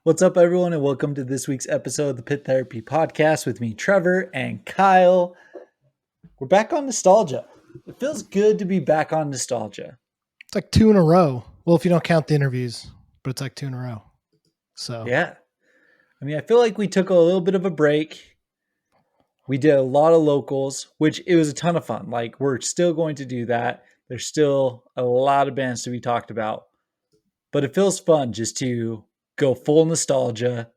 What's up, everyone, and welcome to this week's episode of the Pit Therapy Podcast with me, Trevor, and Kyle. We're back on nostalgia. It feels good to be back on nostalgia. It's like two in a row. Well, if you don't count the interviews, but it's like two in a row. So, Yeah. I mean, I feel like we took a little bit of a break. We did a lot of locals, which it was a ton of fun. Like, we're still going to do that. There's still a lot of bands to be talked about, but it feels fun just to go full nostalgia,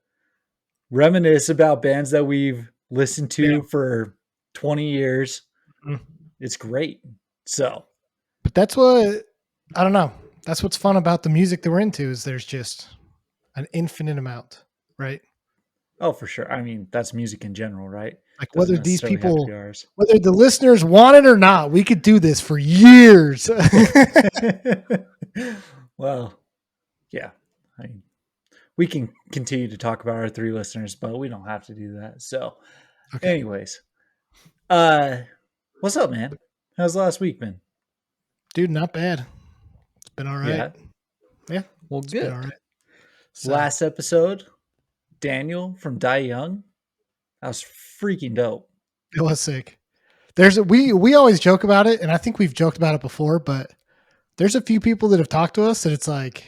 reminisce about bands that we've listened yeah. to for 20 years. Mhm. It's great. So, But that's what, I don't know. That's what's fun about the music that we're into is there's just an infinite amount, right? oh, for sure. I mean, that's music in general, right? Like Doesn't whether these necessarily have to be people, ours. whether the listeners want it or not, we could do this for years. Well, yeah. I mean, we can continue to talk about our three listeners, but we don't have to do that. So, Okay. anyways, uh, what's up, man? How's last week been? Dude, not bad. It's been all right. Yeah. Yeah. Well, It's been good. all right. So, Last episode, Daniel from Die Young. That was freaking dope. it was sick. We always joke about it, and I think we've joked about it before, but there's a few people that have talked to us that it's like,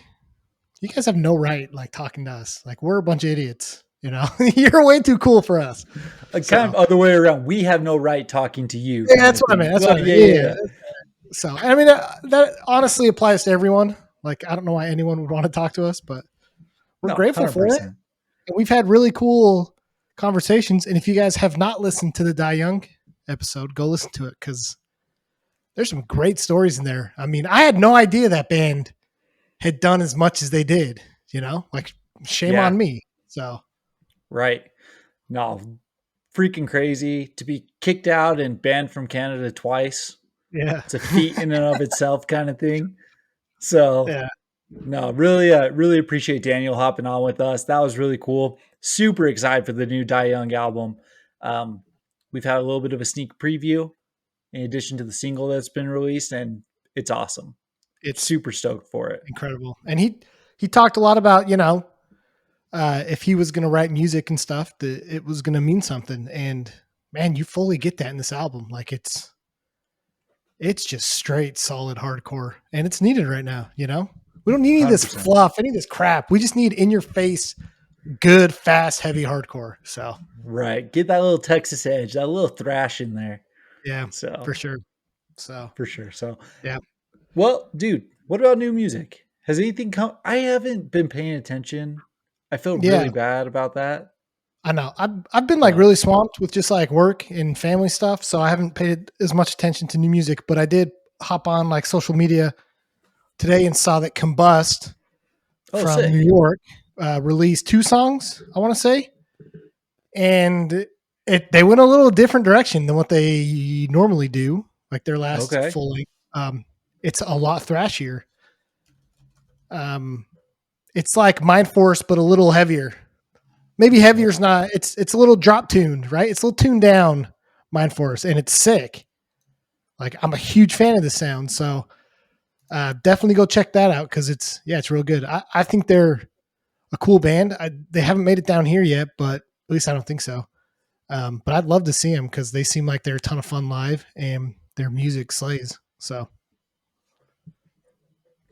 you guys have no right like talking to us. Like we're a bunch of idiots, you know. You're way too cool for us. Kind of other way around. We have no right talking to you. Yeah, that's what I mean. That's what I mean. Yeah. So I mean that honestly applies to everyone. Like I don't know why anyone would want to talk to us, but we're No, grateful 100%. for it. And we've had really cool conversations. And if you guys have not listened to the Die Young episode, go listen to it because there's some great stories in there. I mean, I had no idea that band had done as much as they did, you know, like shame on me. So, right. No, freaking crazy to be kicked out and banned from Canada twice. yeah. It's a feat in and of itself kind of thing. So, Yeah. no, really appreciate Daniel hopping on with us. That was really cool. Super excited for the new Die Young album. We've had a little bit of a sneak preview in addition to the single that's been released, and it's awesome. It's Super stoked for it. incredible. And he talked a lot about, you know, if he was going to write music and stuff, that it was going to mean something. And man, you fully get that in this album. Like it's just straight solid hardcore, and it's needed right now. You know, we don't need any of this 100%. fluff, any of this crap. We just need in your face, good, fast, heavy hardcore. So right, get that little Texas edge, that little thrash in there. yeah, So for sure. So for sure. So yeah. well, dude, what about new music? Has anything come? I haven't been paying attention. I feel really bad about that. I know. I've been like really swamped with just like work and family stuff, so I haven't paid as much attention to new music. But I did hop on like social media today and saw that Combust from sick. New York released 2 songs, I want to say, and they went a little different direction than what they normally do. Like their last full length, it's a lot thrashier. It's like Mind Force, but a little heavier. Maybe heavier is not. It's a little drop tuned, right? It's a little tuned down, Mind Force, and it's sick. Like I'm a huge fan of the sound, so definitely go check that out because it's real good. I think they're a cool band. They haven't made it down here yet, but at least I don't think so. But I'd love to see them because they seem like they're a ton of fun live and their music slays. So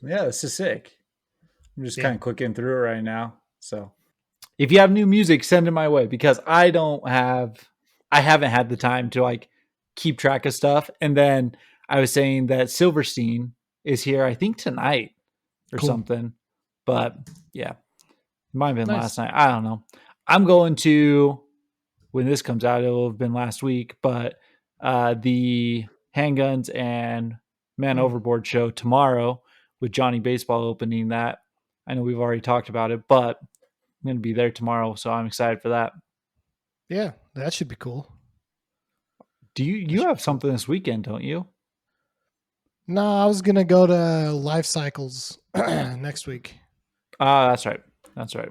yeah, this is sick. I'm just kind of clicking through it right now. So if you have new music, send it my way because I haven't had the time to like keep track of stuff. And then I was saying that Silverstein is here, I think tonight or something. But yeah, it might have been last night. I don't know. I'm going to, when this comes out, it'll have been last week, but the Handguns and Man Overboard show tomorrow with Johnny Baseball opening that. I know we've already talked about it, but I'm going to be there tomorrow, so I'm excited for that. Yeah, that should be cool. Do you have something this weekend, don't you? No, I was going to go to Life Cycles next week. That's right. Yeah.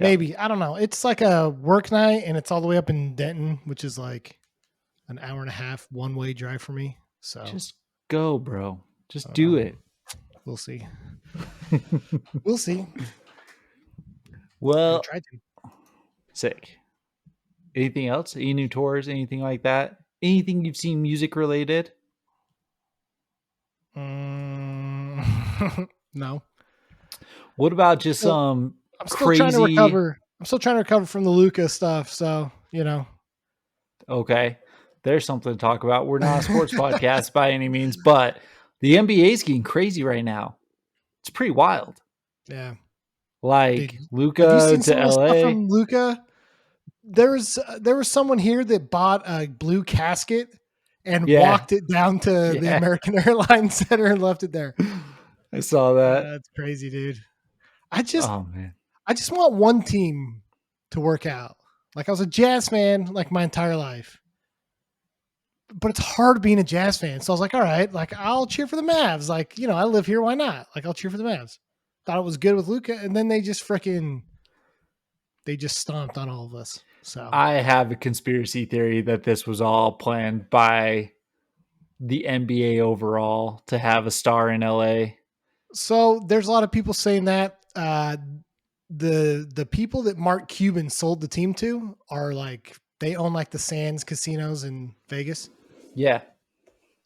Maybe. I don't know. It's like a work night, and it's all the way up in Denton, which is like an hour and a half one-way drive for me. So just go, bro. Just do it. We'll see. We'll see. Gonna Well, try to. sick. Anything else? Any new tours? Anything like that? Anything you've seen music related? No. What about just Still, some I'm still trying to crazy? recover. I'm still trying to recover from the Luca stuff. So, you know. Okay, there's something to talk about. We're not a sports podcast by any means, but the NBA is getting crazy right now. It's pretty wild. Yeah. Dude, Like have you Luca seen to some of the stuff LA. from Luca? There was someone here that bought a blue casket and Yeah, walked it down to the yeah, American Airlines Center and left it there. I saw that. That's crazy, dude. I just Oh man, I just want one team to work out. Like I was a Jazz fan like my entire life. But it's hard being a Jazz fan. So I was like, all right, like I'll cheer for the Mavs. Like, I live here, why not? Like I'll cheer for the Mavs. Thought it was good with Luca, and then they just stomped on all of us. So I have a conspiracy theory that this was all planned by the NBA overall to have a star in LA. there's a lot of people saying that the people that Mark Cuban sold the team to are like they own like the Sands casinos in Vegas. Yeah.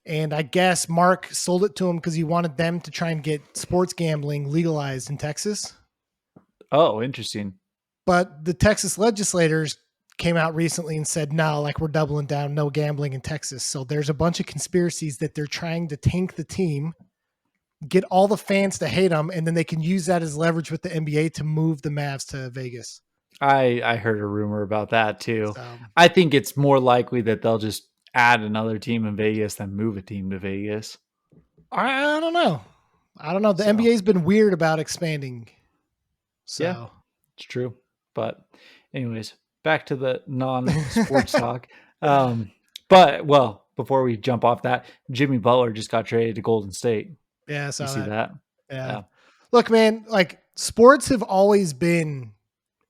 And I guess Mark sold it to him because he wanted them to try and get sports gambling legalized in Texas. Oh, interesting. But the Texas legislators came out recently and said, no, like we're doubling down, no gambling in Texas. So there's a bunch of conspiracies that they're trying to tank the team, get all the fans to hate them, and then they can use that as leverage with the NBA to move the Mavs to Vegas. I heard a rumor about that too. So I think it's more likely that they'll just add another team in Vegas than move a team to Vegas. I don't know. The So NBA's been weird about expanding. yeah, So it's true. But anyways, back to the non-sports talk. But well, before we jump off that, Jimmy Butler just got traded to Golden State. yeah, I You saw see that. that? Yeah. Yeah. Look, man, like sports have always been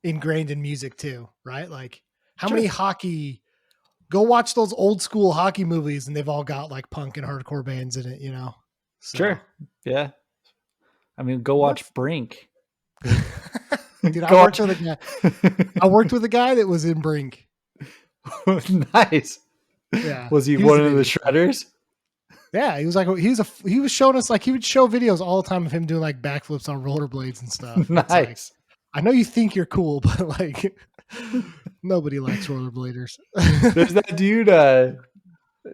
ingrained in music too, right? Like how Sure. many hockey go watch those old school hockey movies and they've all got like punk and hardcore bands in it. So Sure. Yeah. I mean, go what watch Brink. dude, I Go worked watch. with a guy. I worked with a guy that was in Brink. Nice. Yeah. Was he He was one the of the biggest fan. shredders? Yeah, he was like he was showing us like he would show videos all the time of him doing like backflips on rollerblades and stuff. And it's like, Nice. I know you think you're cool, but like nobody likes rollerbladers. There's that dude.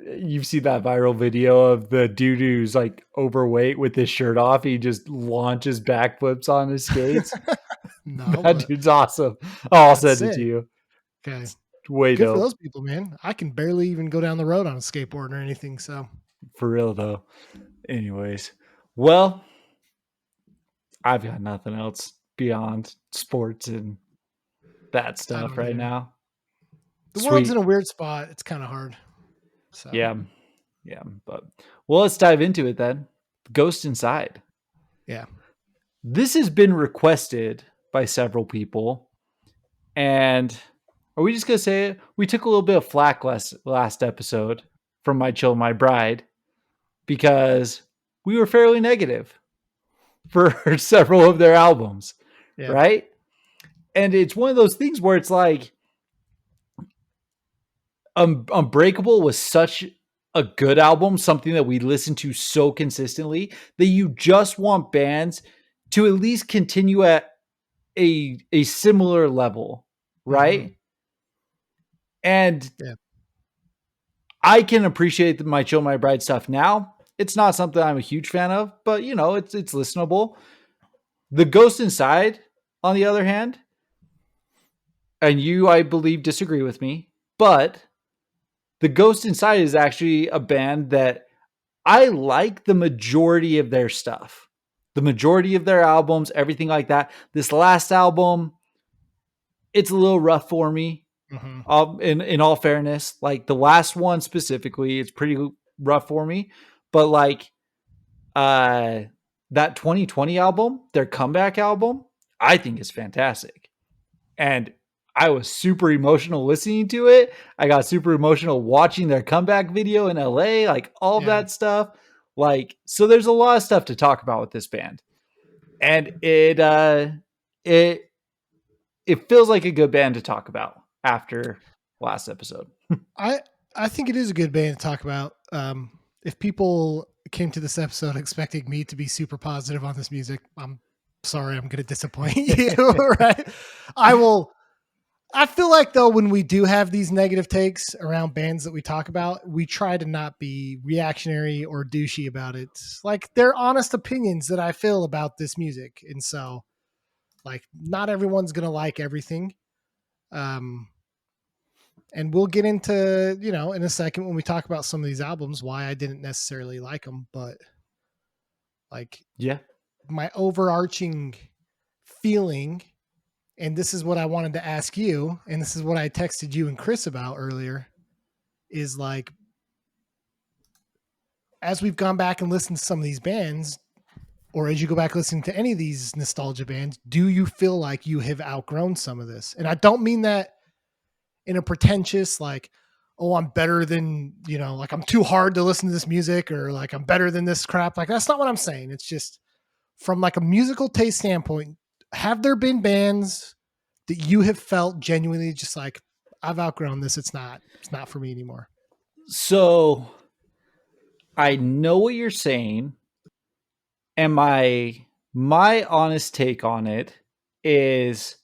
You've seen that viral video of the dude who's like overweight with his shirt off. He just launches backflips on his skates. No, That but dude's awesome. I'll that's send it sick. to you. Okay. It's way Good for dope. those people, man. I can barely even go down the road on a skateboard or anything. So For real though. Anyways, well, I've got nothing else beyond sports and that I stuff don't right either. now. The world's in Sweet. a weird spot. It's kind of hard. So Yeah. Yeah. But well, let's dive into it then. Ghost Inside. yeah. This has been requested by several people. And are we just going to say it? We took a little bit of flack last episode from My Chill, My Bride because we were fairly negative for several of their albums, Yeah. right? And it's one of those things where it's like Unbreakable was such a good album, something that we listen to so consistently that you just want bands to at least continue at a similar level, right? Mm-hmm. And Yeah. I can appreciate My Chill My Bride stuff now. It's not something I'm a huge fan of, but it's listenable. The Ghost Inside, on the other hand, and you, I believe, disagree with me, but the Ghost Inside is actually a band that I like the majority of their stuff. The majority of their albums, everything like that. This last album, it's a little rough for me. Mm-hmm. In all fairness, like the last one specifically, it's pretty rough for me. But like that 2020 album, their comeback album, I think is fantastic. And I was super emotional listening to it. I got super emotional watching their comeback video in LA, like all of Yeah. that stuff. Like, so there's a lot of stuff to talk about with this band. And it it feels like a good band to talk about after last episode. I think it is a good band to talk about. If people came to this episode expecting me to be super positive on this music, I'm sorry, I'm going to disappoint you. Right? I will. I feel like though, when we do have these negative takes around bands that we talk about, we try to not be reactionary or douchey about it. Like they're honest opinions that I feel about this music, and so like not everyone's going to like everything. Um, and we'll get into, in a second when we talk about some of these albums, why I didn't necessarily like them, but like Yeah. my overarching feeling, and this is what I wanted to ask you, and this is what I texted you and Chris about earlier, is like, as we've gone back and listened to some of these bands, or as you go back listening to any of these nostalgia bands, do you feel like you have outgrown some of this? And I don't mean that in a pretentious, like, oh, I'm better than, like I'm too hard to listen to this music, or like I'm better than this crap. Like, that's not what I'm saying. It's just from like a musical taste standpoint, have there been bands that you have felt genuinely just like, I've outgrown this. It's not for me anymore. So I know what you're saying, and my honest take on it is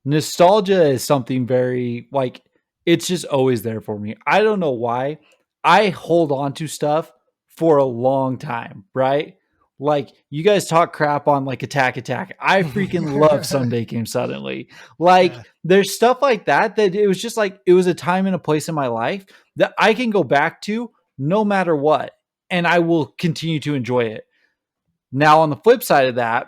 nostalgia is something very like it's just always there for me. I don't know why. I hold on to stuff for a long time, right? Like you guys talk crap on like Attack Attack. I freaking love Sunday Came Suddenly. Like Yeah. there's stuff like that it was just like it was a time and a place in my life that I can go back to no matter what, and I will continue to enjoy it. Now on the flip side of that,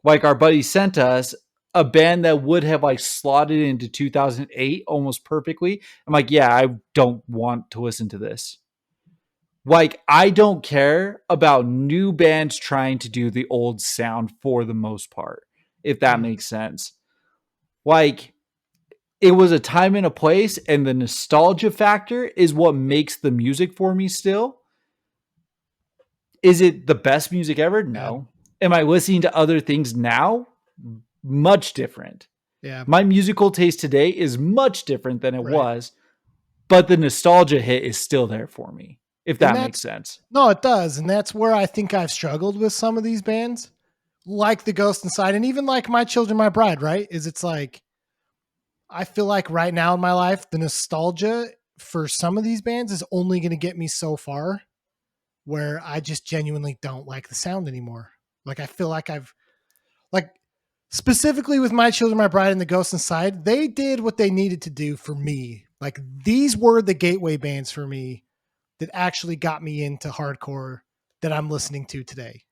like our buddy sent us a band that would have like slotted into 2008 almost perfectly. I'm like, yeah, I don't want to listen to this. Like, I don't care about new bands trying to do the old sound for the most part, if that makes sense. Like, it was a time and a place, and the nostalgia factor is what makes the music for me still. Is it the best music ever? No. Yeah. Am I listening to other things now? Much different. Yeah. My musical taste today is much different than it was, but the nostalgia hit is still there for me, if that makes sense. No, it does. And that's where I think I've struggled with some of these bands, like The Ghost Inside, and even like My Children, My Bride, right? It's like, I feel like right now in my life, the nostalgia for some of these bands is only going to get me so far, where I just genuinely don't like the sound anymore. Like, I feel like specifically with My Children, My Bride and The Ghost Inside, they did what they needed to do for me. Like, these were the gateway bands for me that actually got me into hardcore that I'm listening to today.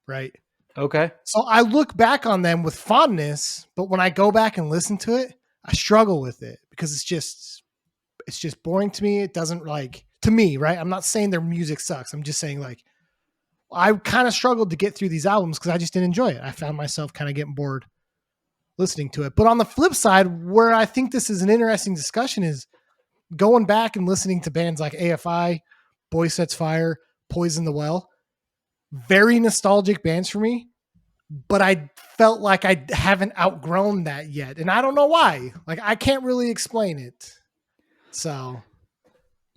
Right. Okay. So I look back on them with fondness, but when I go back and listen to it, I struggle with it because it's just boring to me. It doesn't to me, right? I'm not saying their music sucks. I'm just saying like, I kind of struggled to get through these albums because I just didn't enjoy it. I found myself kind of getting bored listening to it. But on the flip side, where I think this is an interesting discussion is going back and listening to bands like AFI, Boy Sets Fire, Poison the Well. Very nostalgic bands for me, but I felt like I haven't outgrown that yet. And I don't know why. Like, I can't really explain it. So.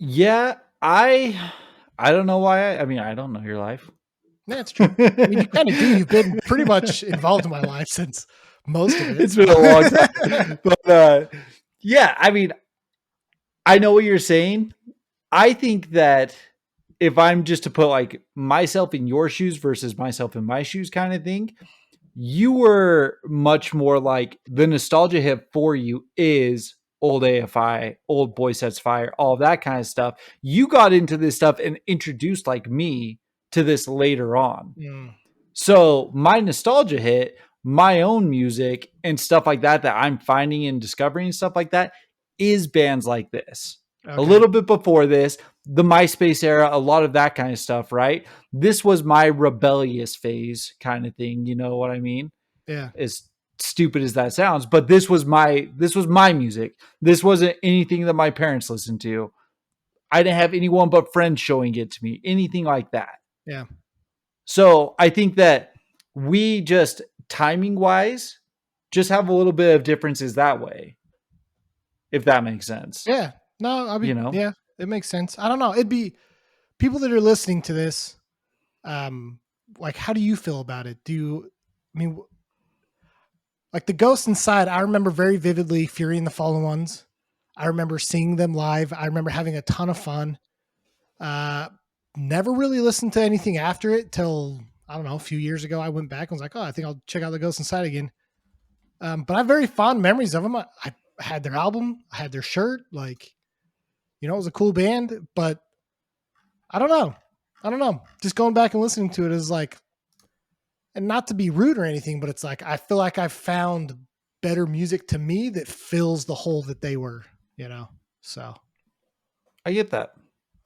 Yeah, I don't know why. I mean, I don't know your life. That's true. I mean, you kind of do. You've been pretty much involved in my life since most of it. It's been a long time. But yeah, I mean, I know what you're saying. I think that if I'm just to put like myself in your shoes versus myself in my shoes kind of thing, you were much more like the nostalgia hit for you is old AFI, old Boy Sets Fire, all that kind of stuff. You got into this stuff and introduced like me to this later on. So my nostalgia hit, my own music and stuff like that I'm finding and discovering and stuff like that is bands like this. Okay. A little bit before this, the MySpace era, a lot of that kind of stuff, right? This was my rebellious phase kind of thing. You know what I mean? Yeah. As stupid as that sounds, but this was my music. This wasn't anything that my parents listened to. I didn't have anyone but friends showing it to me, anything like that. Yeah. So I think that we just timing wise, just have a little bit of differences that way, if that makes sense. Yeah. No, You know? yeah, it makes sense. I don't know. It'd be people that are listening to this. Like, how do you feel about it? I mean, like the Ghost Inside, I remember very vividly Fury and the Fallen Ones. I remember seeing them live. I remember having a ton of fun. Uh, Never really listened to anything after it till, I don't know, a few years ago. I went back and was like, oh, I think I'll check out the Ghost Inside again. But I have very fond memories of them. I had their album, I had their shirt. Like, it was a cool band, but I don't know. I don't know. Just going back and listening to it is like, and not to be rude or anything, but it's like I feel like I've found better music to me that fills the hole that they were, So I get that.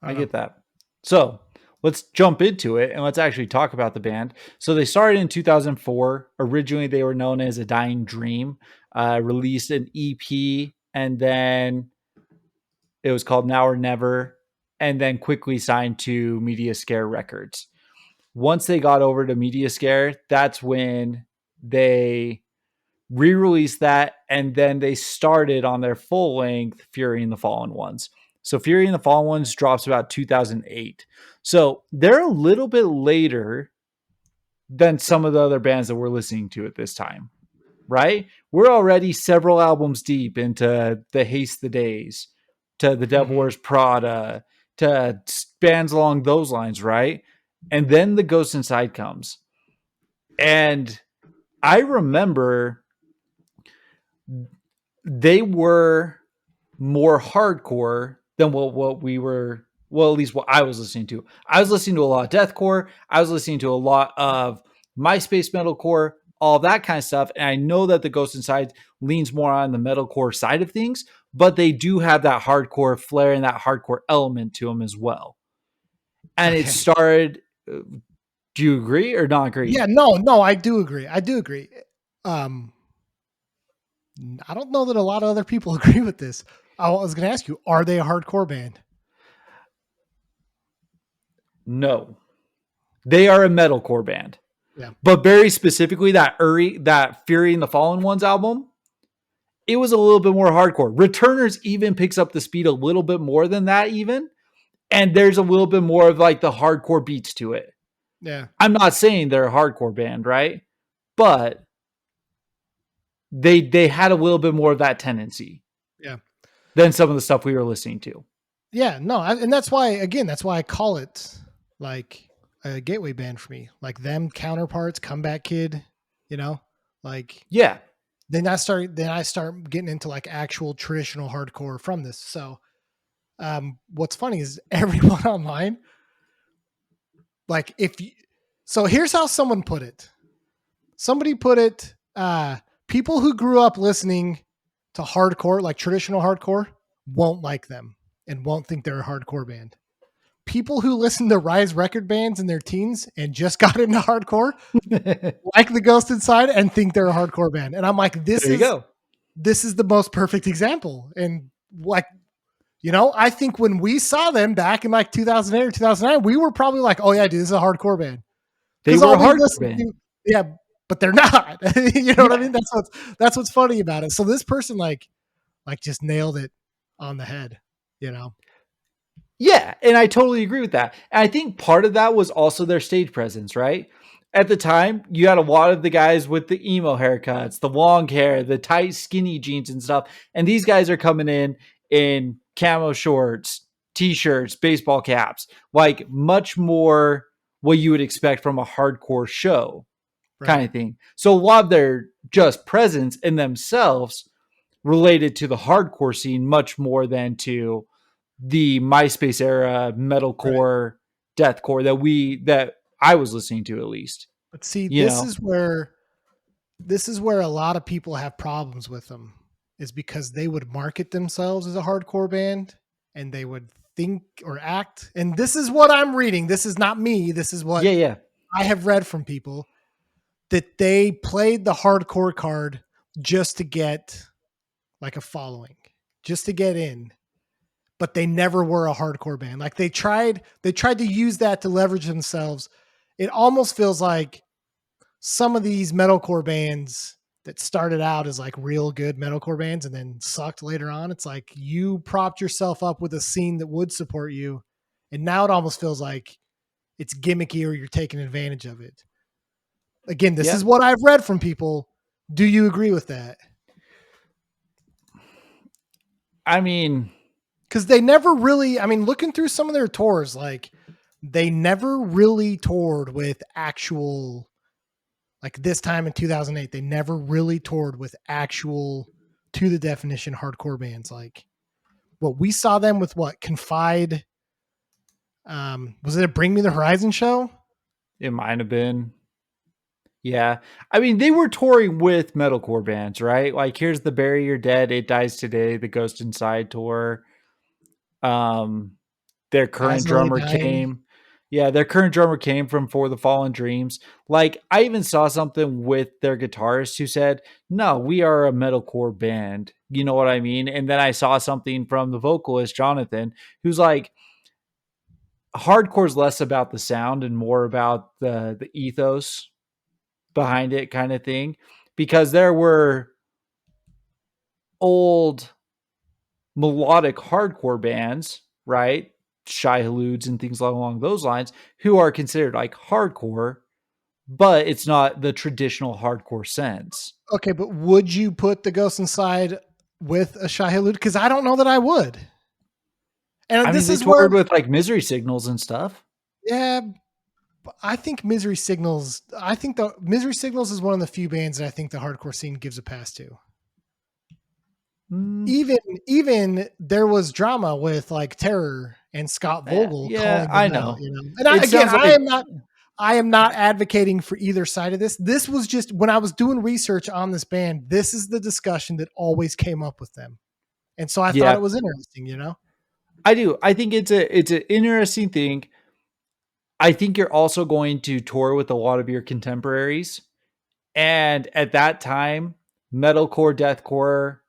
I I don't know. get that. So let's jump into it and let's actually talk about the band. So they started in 2004. Originally, they were known as A Dying Dream, released an EP, and then it was called Now or Never, and then quickly signed to Media Scare Records. Once they got over to Media Scare, that's when they re-released that, and then they started on their full length Fury and the Fallen Ones. So Fury and the Fallen Ones drops about 2008. So they're a little bit later than some of the other bands that we're listening to at this time, right? We're already several albums deep into the Haste the Days, to the Devil Mm-hmm. Wears Prada, to bands along those lines, right? And then the Ghost Inside comes. And I remember they were more hardcore than what we were, well, at least what I was listening to. I was listening to a lot of deathcore. I was listening to a lot of MySpace metalcore, all that kind of stuff. And I know that the Ghost Inside leans more on the metalcore side of things, but they do have that hardcore flair and that hardcore element to them as well. And it Okay. started. Do you agree or not agree? Yeah, no, I do agree. I do agree. Um, I don't know that a lot of other people agree with this. I was going to ask you, are they a hardcore band? No, they are a metalcore band. Yeah. But very specifically, that Fury and the Fallen Ones album, it was a little bit more hardcore. Returners even picks up the speed a little bit more than that, even. And there's a little bit more of like the hardcore beats to it. Yeah. I'm not saying they're a hardcore band, right? But they had a little bit more of that tendency Yeah. than some of the stuff we were listening to. Yeah. No. And that's why I call it like a gateway band for me. Like them counterparts, Comeback Kid, like Yeah. then I start getting into like actual traditional hardcore from this. So what's funny is everyone online, like so here's how someone put it. Somebody put it, people who grew up listening to hardcore, like traditional hardcore, won't like them and won't think they're a hardcore band. People who listen to Rise record bands in their teens and just got into hardcore like the Ghost Inside and think they're a hardcore band. And I'm like, this is the most perfect example. And like, I think when we saw them back in like 2008 or 2009, we were probably like, oh yeah, dude, this is a hardcore band. They were a hardcore band. Yeah, but they're not. You know what I mean? That's what's funny about it. So this person like just nailed it on the head, Yeah, and I totally agree with that. And I think part of that was also their stage presence, right? At the time, you had a lot of the guys with the emo haircuts, the long hair, the tight skinny jeans and stuff. And these guys are coming in camo shorts, t-shirts, baseball caps, like much more what you would expect from a hardcore show kind of thing. So a lot of their just presence in themselves related to the hardcore scene much more than to the MySpace era metalcore, deathcore that I was listening to, at least. But see, this is where a lot of people have problems with them, is because they would market themselves as a hardcore band and they would think or act. And this is what I'm reading. This is not me. This is what I have read from people, that they played the hardcore card just to get like a following, just to get in. But they never were a hardcore band. Like they tried to use that to leverage themselves. It almost feels like some of these metalcore bands that started out as like real good metalcore bands and then sucked later on. It's like you propped yourself up with a scene that would support you, and now it almost feels like it's gimmicky or you're taking advantage of it. Again, this Yeah. is what I've read from people. Do you agree with that? I mean, because they never really, I mean, looking through some of their tours, like they never really toured with actual, like this time in 2008, they never really toured with actual to the definition hardcore bands. Like what we saw them with what Confide, was it a Bring Me the Horizon show? it might have been. Yeah. I mean, they were touring with metalcore bands, right? Like here's the Bury Your Dead, It Dies Today, the Ghost Inside tour. Um their As current I Lay drummer Dying. came. Yeah, their current drummer came from For the Fallen Dreams. Like I even saw something with their guitarist who said, "No, we are a metalcore band." You know what I mean? And then I saw something from the vocalist Jonathan who's like, hardcore's less about the sound and more about the ethos behind it kind of thing, because there were old melodic hardcore bands, right? Shai Haluds and things along those lines, who are considered like hardcore, but it's not the traditional hardcore sense. Okay, but would you put the Ghost Inside with a Shai Hulud? Because I don't know that I would. I And mean, this they is where, toured with like Misery Signals and stuff. yeah, I think Misery Signals. I think the Misery Signals is one of the few bands that I think the hardcore scene gives a pass to. Mm, Even there was drama with like Terror and Scott Vogel yeah, calling I them out. know. You know, and It again, sounds like I am not advocating for either side of this. This was just when I was doing research on this band. This is the discussion that always came up with them, and so I thought yeah, it was interesting. You know, I do. I think it's an interesting thing. I think you're also going to tour with a lot of your contemporaries. And at that time, metalcore, deathcore,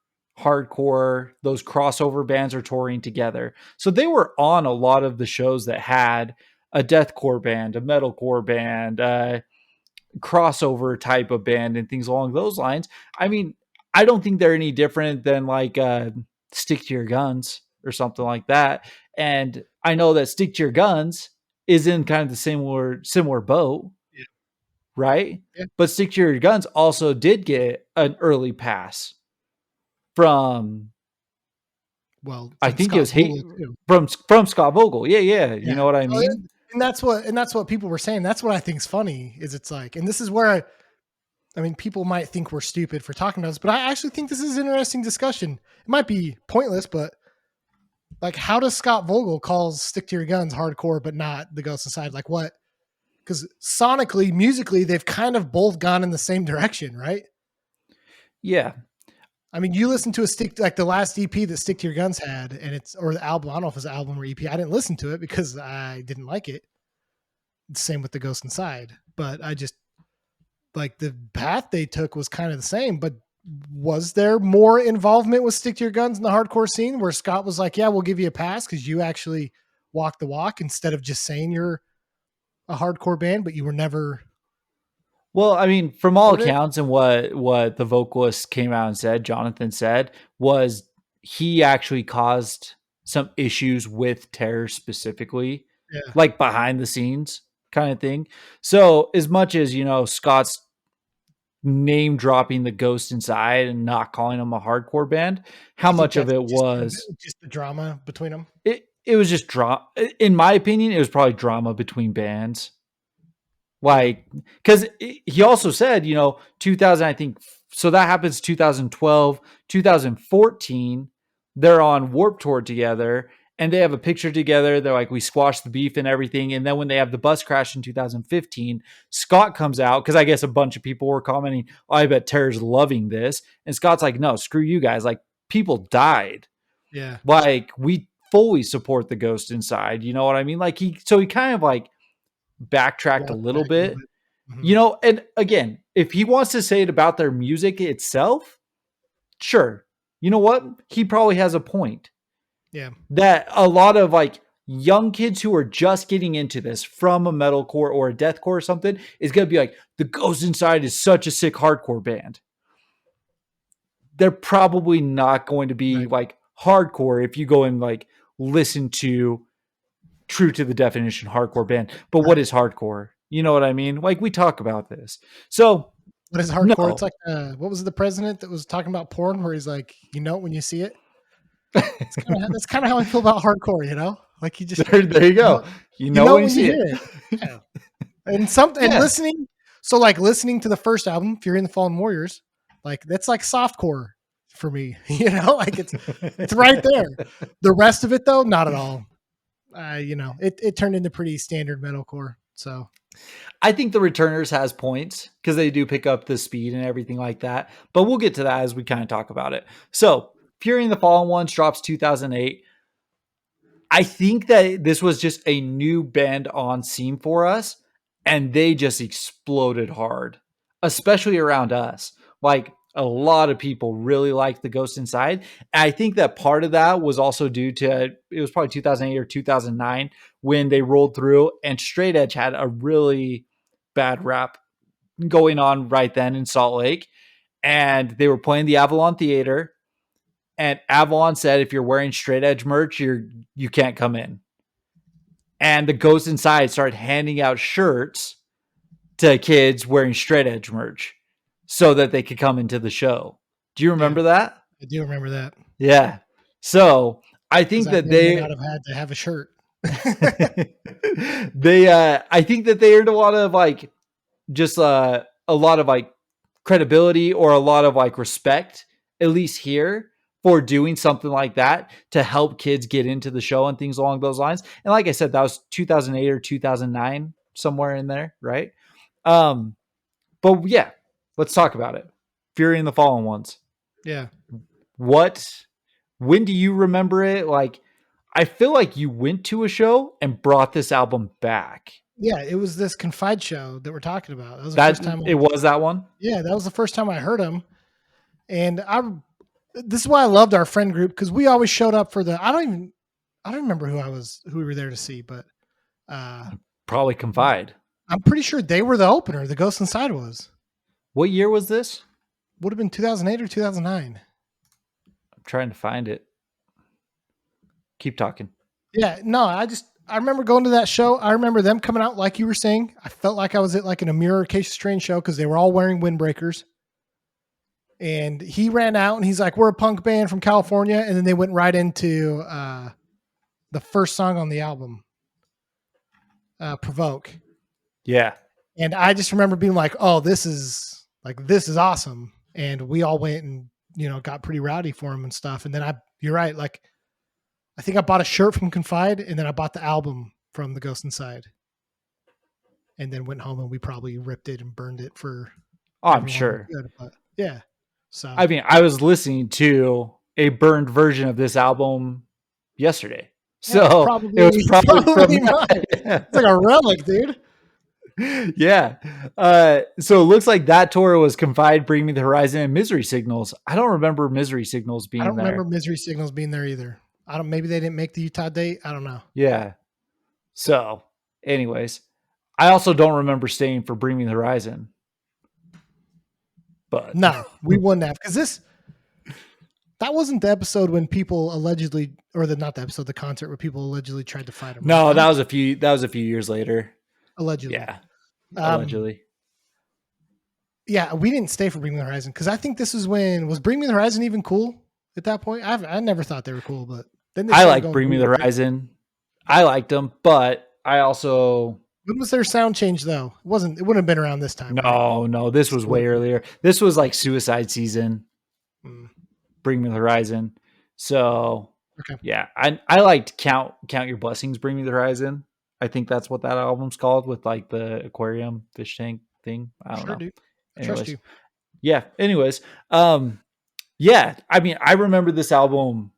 hardcore, those crossover bands are touring together. So they were on a lot of the shows that had a deathcore band, a metalcore band, crossover type of band, and things along those lines. I mean, I don't think they're any different than like Stick to Your Guns or something like that. And I know that Stick to Your Guns is in kind of the similar boat, yeah, right? yeah. But Stick to Your Guns also did get an early pass from, Well, I from think it Scott was Vogel too. from Scott Vogel. Yeah, yeah. You Yeah, know what I oh, mean? and that's what people were saying. That's what I think's funny is it's like, and this is where I mean, people might think we're stupid for talking about this, but I actually think this is an interesting discussion. It might be pointless, but like, how does Scott Vogel calls Stick to Your Guns hardcore, but not the Ghost Inside? Like, what? Because sonically, musically, they've kind of both gone in the same direction, right? Yeah. I mean, you listen to a stick like the last EP that Stick to Your Guns had, and it's or the album. I don't know if it's an album or EP. I didn't listen to it because I didn't like it. Same with the Ghost Inside, but I just like the path they took was kind of the same. But was there more involvement with Stick to Your Guns in the hardcore scene where Scott was like, "Yeah, we'll give you a pass because you actually walk the walk," instead of just saying you're a hardcore band, but you were never Well, I mean, from all supported it? accounts and what the vocalist came out and said, Jonathan said, was he actually caused some issues with Terror specifically, Yeah, like behind the scenes kind of thing. So as much as, Scott's name dropping the Ghost Inside and not calling them a hardcore band, how you think much of that's it was just the drama between them? it was just drama. In my opinion, it was probably drama between bands. Yeah, Like, because he also said, 2000, I think, so that happens 2012, 2014. They're on Warp Tour together and they have a picture together. They're like, we squashed the beef and everything. And then when they have the bus crash in 2015, Scott comes out because I guess a bunch of people were commenting, oh, I bet Terror's loving this. And Scott's like, no, screw you guys. Like, people died. yeah. Like, we fully support the Ghost Inside. You know what I mean? Like, he kind of like, backtracked a Walk little back a little bit, bit. Mm-hmm. and again, if he wants to say it about their music itself, sure. You know what? He probably has a point Yeah, that a lot of like young kids who are just getting into this from a metalcore or a deathcore or something is going to be like, the Ghost Inside is such a sick hardcore band. they're probably not going to be Right. like hardcore if you go and like listen to true to the definition hardcore band. But what Right. is hardcore? You know what I mean? Like we talk about this. So What is hardcore? It's no. like what was the president that was talking about porn where he's like, you know, when you see it, that's kind of how I feel about hardcore. You know, like There you you know, go. You know when you when you see hear it. it. Yeah. And Yeah. listening. So like listening to the first album, Fury and the Fallen Warriors, like that's like softcore for me. You know, like it's right there. The rest of it though, not at all. You know, it turned into pretty standard metalcore. So I think the Returners has points because they do pick up the speed and everything like that. But we'll get to that as we kind of talk about it. So Fury and the Fallen Ones drops 2008. I think that this was just a new band on scene for us, and they just exploded hard, especially around us. Like a lot of people really liked the Ghost Inside. And I think that part of that was also due to it was probably 2008 or 2009 when they rolled through, and Straight Edge had a really bad rap going on right then in Salt Lake, and they were playing the Avalon Theater. And Avalon said, if you're wearing Straight Edge merch, you can't come in. And the Ghost Inside started handing out shirts to kids wearing Straight Edge merch so that they could come into the show. Do you yeah, remember that? I do remember that Yeah. So I because think I that may or may not have had to have a shirt. I think that they earned a lot of like just a lot of like credibility or a lot of like respect, at least here, for doing something like that to help kids get into the show and things along those lines. And like I said, that was 2008 or 2009, somewhere in there, right? Um, but yeah, let's talk about it. Fury and the Fallen Ones. Yeah. What? When do you remember it? Like, I feel like you went to a show and brought this album back. Yeah, it was this Confide show that we're talking about. That was the That first time. it was that one. Yeah, that was the first time I heard him, and this is why I loved our friend group because we always showed up for the. I don't remember who we were there to see, but Probably Confide. I'm pretty sure they were the opener. The Ghost Inside was. What year was this? Would have been 2008 or 2009. I'm trying to find it. Keep talking. Yeah, no, I remember going to that show. I remember them coming out like you were saying. I felt like I was at like an Amir Acacia Strain show because they were all wearing windbreakers. And he ran out and he's like, we're a punk band from California. And then they went right into the first song on the album, Provoke. Yeah. And I just remember being like, oh, this is awesome. And we all went and, got pretty rowdy for him and stuff. And then you're right. Like, I think I bought a shirt from Confide and then I bought the album from The Ghost Inside. And then went home and we probably ripped it and burned it for. Oh, I'm sure. Good, but yeah. So I mean, I was listening to a burned version of this album yesterday. So it was probably from mine. It's like a relic, dude. Yeah. So it looks like that tour was Confide, Bring Me the Horizon, and Misery Signals. I don't remember Misery Signals being there. I don't remember Misery Signals being there either. Maybe they didn't make the Utah date. I don't know. Yeah. So, anyways, I also don't remember staying for Bring Me the Horizon. But no, we wouldn't have because that wasn't the episode when people allegedly, or not the episode, the concert where people allegedly tried to fight him. No, that was a few years later. Allegedly. Yeah. Allegedly. Yeah, we didn't stay for Bring Me the Horizon because I think this is was Bring Me the Horizon even cool at that point? I never thought they were cool, but then I like Bring Me the Horizon. I liked them, but I also. When was their sound change though? It wouldn't have been around this time. No, this was way earlier. This was like Suicide Season. Bring Me the Horizon. So okay. Yeah, I liked Count Your Blessings, Bring Me the Horizon. I think that's what that album's called with like the aquarium fish tank thing. I don't know. Dude. Anyways, trust you. Yeah. Anyways, yeah. I mean, I remember this album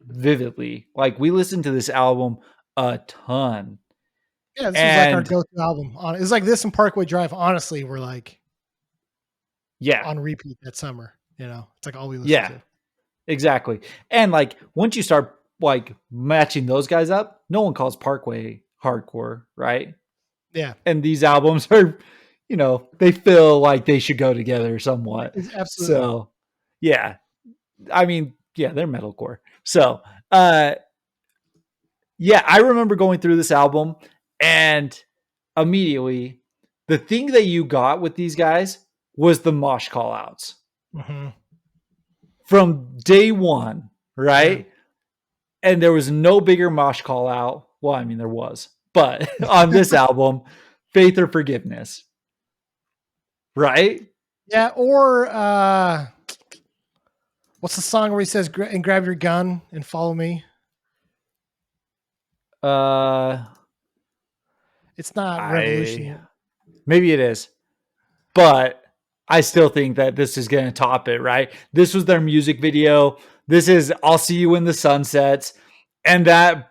vividly. Like we listened to this album a ton. Yeah, this was like our go-to album. It's like this and Parkway Drive. Honestly, we're like, on repeat that summer. It's like all we listen to. Exactly. And like once you start like matching those guys up, no one calls Parkway hardcore, right? Yeah. And these albums are, they feel like they should go together somewhat. Absolutely. So, Yeah. I mean, yeah, they're metalcore. So, uh, yeah, I remember going through this album and immediately the thing that you got with these guys was the mosh call outs Mm-hmm. from day one, Yeah. right? And there was no bigger mosh call out. Well, I mean, there was, but on this album, Faith or Forgiveness, right? Yeah. Or what's the song where he says, and grab your gun and follow me? Uh, It's not I Revolution. maybe it is, but I still think that this is going to top it, right? This was their music video. This is I'll See You in the Sunsets. And that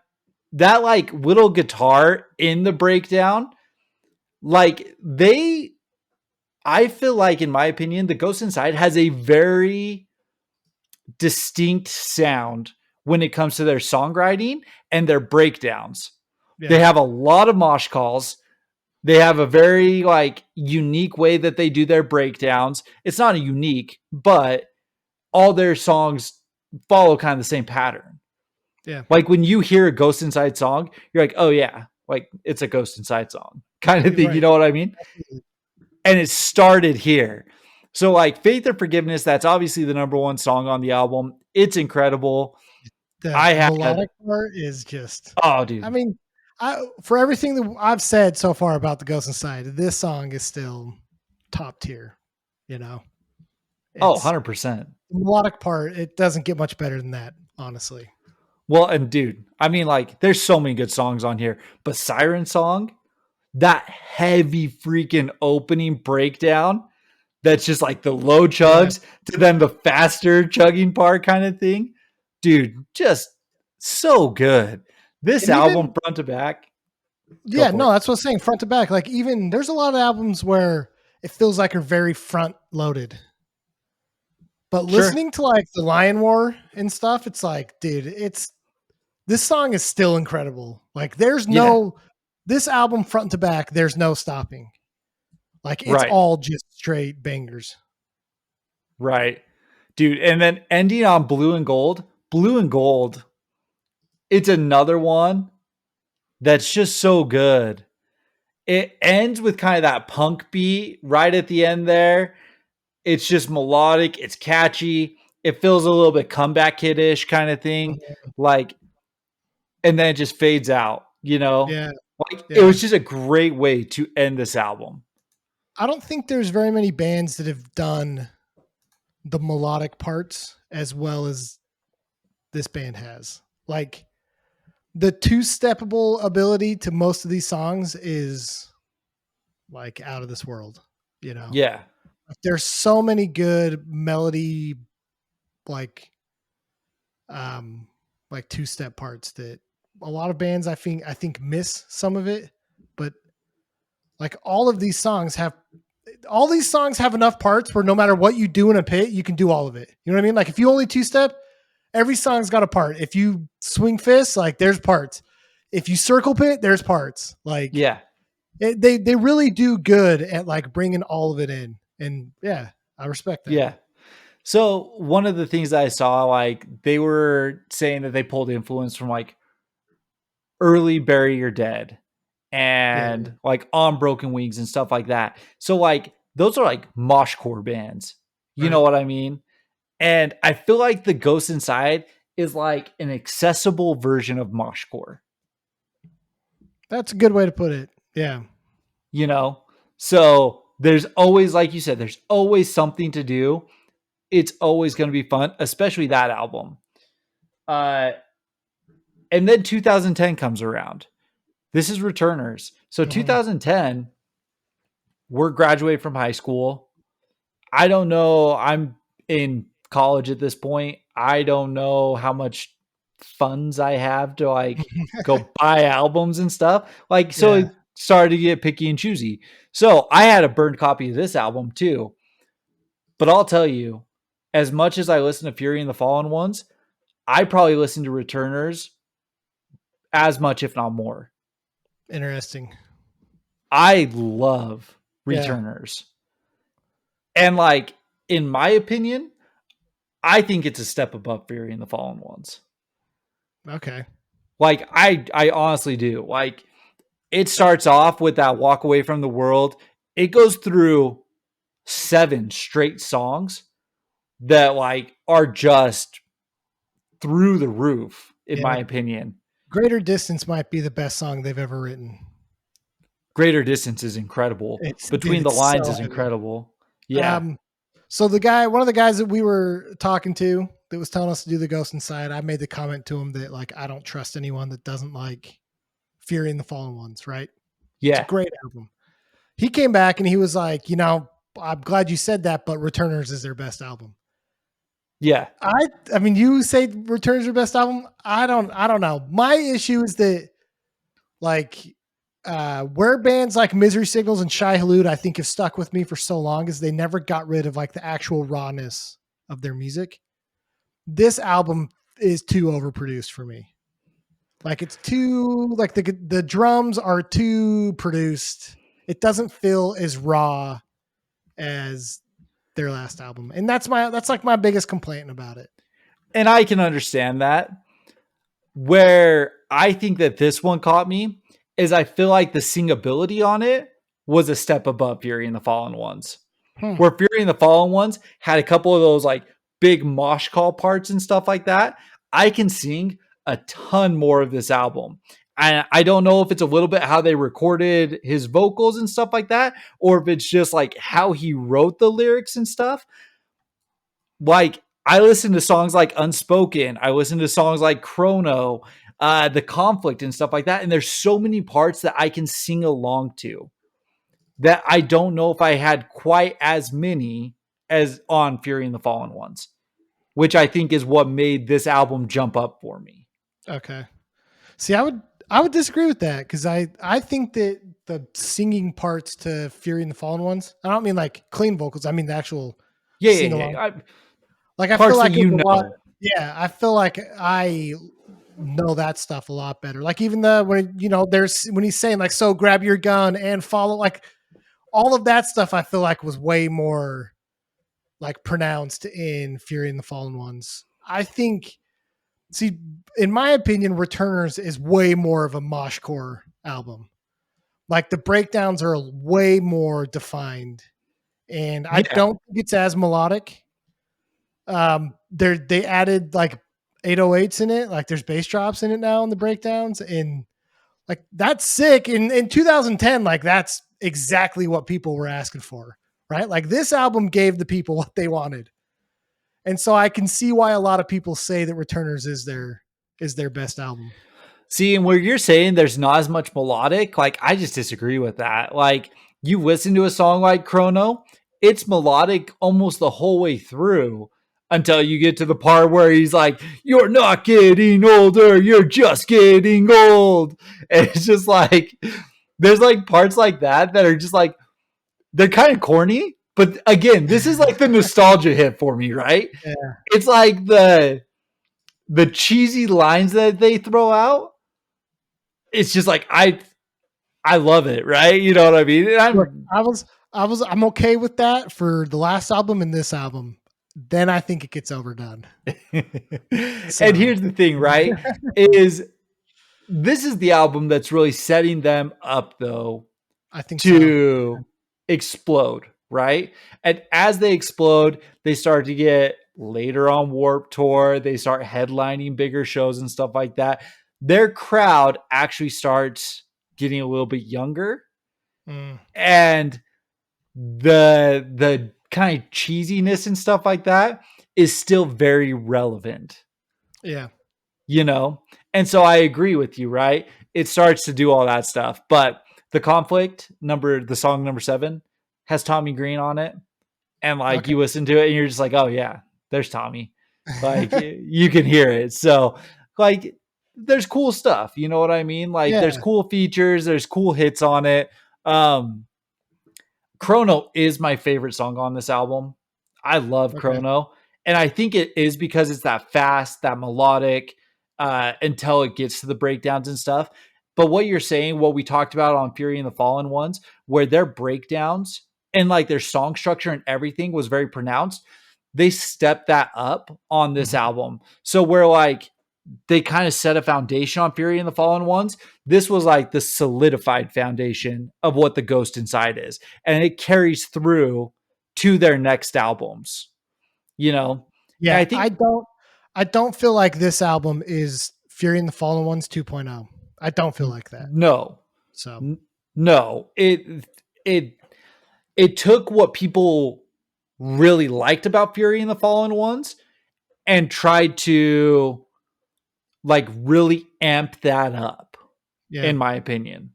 like little guitar in the breakdown, like I feel like, in my opinion, the Ghost Inside has a very distinct sound when it comes to their songwriting and their breakdowns. They Yeah. have a lot of mosh calls. They have a very like unique way that they do their breakdowns. It's not a unique, but all their songs follow kind of the same pattern. Yeah. Like when you hear a Ghost Inside song, you're like, oh yeah, like it's a Ghost Inside song kind of You're thing. You right. know what I mean? And it started here. So like Faith or Forgiveness, that's obviously the number one song on the album. It's incredible. The I had melodic part is just, oh I dude. mean, for everything that I've said so far about the Ghost Inside, this song is still top tier. You know, Oh, it's 100%. the melodic part. It doesn't get much better than that, honestly. Well, and dude, I mean like there's so many good songs on here, but Siren Song, that heavy freaking opening breakdown that's just like the low Yeah. chugs to then the faster chugging part kind of thing. Dude, just so good. This And album even, front to back, go yeah, for no, it. that's what I'm saying. Front to back. Like, even there's a lot of albums where it feels like are very front loaded. But Sure. listening to like the Lion War and stuff, it's like, dude, this song is still incredible. Like, Yeah. this album front to back, there's no stopping. Like, it's Right. all just straight bangers. Right. Dude, and then ending on Blue and Gold. Blue and Gold, it's another one that's just so good. It ends with kind of that punk beat right at the end there. It's just melodic, it's catchy. It feels a little bit comeback kiddish kind of thing. Like, and then it just fades out, you know? Yeah, Like it yeah. was just a great way to end this album. I don't think there's very many bands that have done the melodic parts as well as this band has. Like, the two-steppable ability to most of these songs is like out of this world, you know. Yeah. There's so many good melody, like um like two-step parts that a lot of bands I think miss some of it. But like, all these songs have enough parts where no matter what you do in a pit, you can do all of it. You know what I mean? Like, if you only two-step, every song's got a part. If you swing fists, like, there's parts. If you circle pit, there's parts. Like, Yeah. they really do good at like bringing all of it in. And yeah, I respect that. Yeah. So one of the things that I saw, like they were saying that they pulled influence from like early Bury Your Dead Yeah, yeah. and like On Broken Wings and stuff like that. So like those are like moshcore bands. You know Right. what I mean? And I feel like the Ghost Inside is like an accessible version of moshcore, That's a good way to put it. Yeah. you know? So there's always, like you said, there's always something to do. It's always going to be fun, especially that album. Uh, and then 2010 comes around. This is Returners. So Mhm. 2010, we're graduating from high school. I don't know. I'm in college at this point. I don't know how much funds I have to like go buy albums and stuff. Like, so Yeah. it started to get picky and choosy. So I had a burned copy of this album too. But I'll tell you, as much as I listen to Fury and the Fallen Ones, I probably listen to Returners as much, if not more. Interesting. I love Yeah. Returners. And like, in my opinion, I think it's a step above Fury and the Fallen Ones. Okay. Like I honestly do. Like it starts off with that walk away from the world. It goes through 7 straight songs that like are just through the roof, in Yeah. my opinion. Greater Distance might be the best song they've ever written. Greater Distance is incredible. Between the It's Lines so is heavy. incredible. Yeah. So one of the guys that we were talking to that was telling us to do the Ghost Inside, I made the comment to him that like I don't trust anyone that doesn't like Fury and the Fallen Ones, right? It's a Yeah. great album. He came back and he was like, I'm glad you said that, but Returners is their best album. Yeah. I mean, you say Returners is their best album. I don't know. My issue is that like where bands like Misery Signals and Shy Halud, I think, have stuck with me for so long is they never got rid of like the actual rawness of their music. This album is too overproduced for me. Like it's too like the drums are too produced. It doesn't feel as raw as their last album. And that's like my biggest complaint about it. And I can understand that. Where I think that this one caught me is I feel like the singability on it was a step above Fury and the Fallen Ones. Where Fury and the Fallen Ones had a couple of those like big mosh call parts and stuff like that. I can sing a ton more of this album. And I don't know if it's a little bit how they recorded his vocals and stuff like that, or if it's just like how he wrote the lyrics and stuff. Like I listen to songs like Unspoken. I listen to songs like Chrono, The Conflict and stuff like that. And there's so many parts that I can sing along to that I don't know if I had quite as many as on Fury and the Fallen Ones, which I think is what made this album jump up for me. Okay. See, I would disagree with that because I think that the singing parts to Fury and the Fallen Ones, I don't mean like clean vocals, I mean the actual sing along. Like I feel like it's a lot. Yeah, I feel like I know that stuff a lot better. Like even when he's saying like, so grab your gun and follow, like all of that stuff I feel like was way more like pronounced in Fury and the Fallen Ones. I think, see, in my opinion, Returners is way more of a moshcore album. Like the breakdowns are way more defined, and I don't think it's as melodic. They added like 808s in it, like there's bass drops in it now in the breakdowns, and like that's sick. In 2010, like that's exactly what people were asking for, right? Like this album gave the people what they wanted. And so I can see why a lot of people say that Returners is their best album. See, and where you're saying there's not as much melodic, like I just disagree with that. Like you listen to a song like Chrono, it's melodic almost the whole way through until you get to the part where he's like, "You're not getting older, you're just getting old." And it's just like there's like parts like that are just like they're kind of corny, but again, this is like the nostalgia hit for me, right? Yeah. It's like the cheesy lines that they throw out. It's just like I love it, right? You know what I mean? I'm okay with that for the last album and this album. Then I think it gets overdone. And here's the thing, right? Is this is the album that's really setting them up though, I think to explode, right? And as they explode, they start to get later on Warped Tour, they start headlining bigger shows and stuff like that. Their crowd actually starts getting a little bit younger. And the kind of cheesiness and stuff like that is still very relevant. Yeah. You know? And so I agree with you, right? It starts to do all that stuff. But the Conflict the song number 7 has Tommy Green on it. And like you listen to it and you're just like, oh yeah, there's Tommy. Like you can hear it. So like there's cool stuff. You know what I mean? Like there's cool features, there's cool hits on it. Chrono is my favorite song on this album. I love Chrono. And I think it is because it's that fast, that melodic, until it gets to the breakdowns and stuff. But what you're saying, what we talked about on Fury and the Fallen Ones, where their breakdowns and like their song structure and everything was very pronounced. they stepped that up on this album. So where like they kind of set a foundation on Fury and the Fallen Ones, this was like the solidified foundation of what the Ghost Inside is. And it carries through to their next albums, you know? And Yeah, I think I don't feel like this album is Fury and the Fallen Ones 2.0. I don't feel like that. no, So no, it took what people really liked about Fury and the Fallen Ones and tried to like really amp that up, yeah, in my opinion.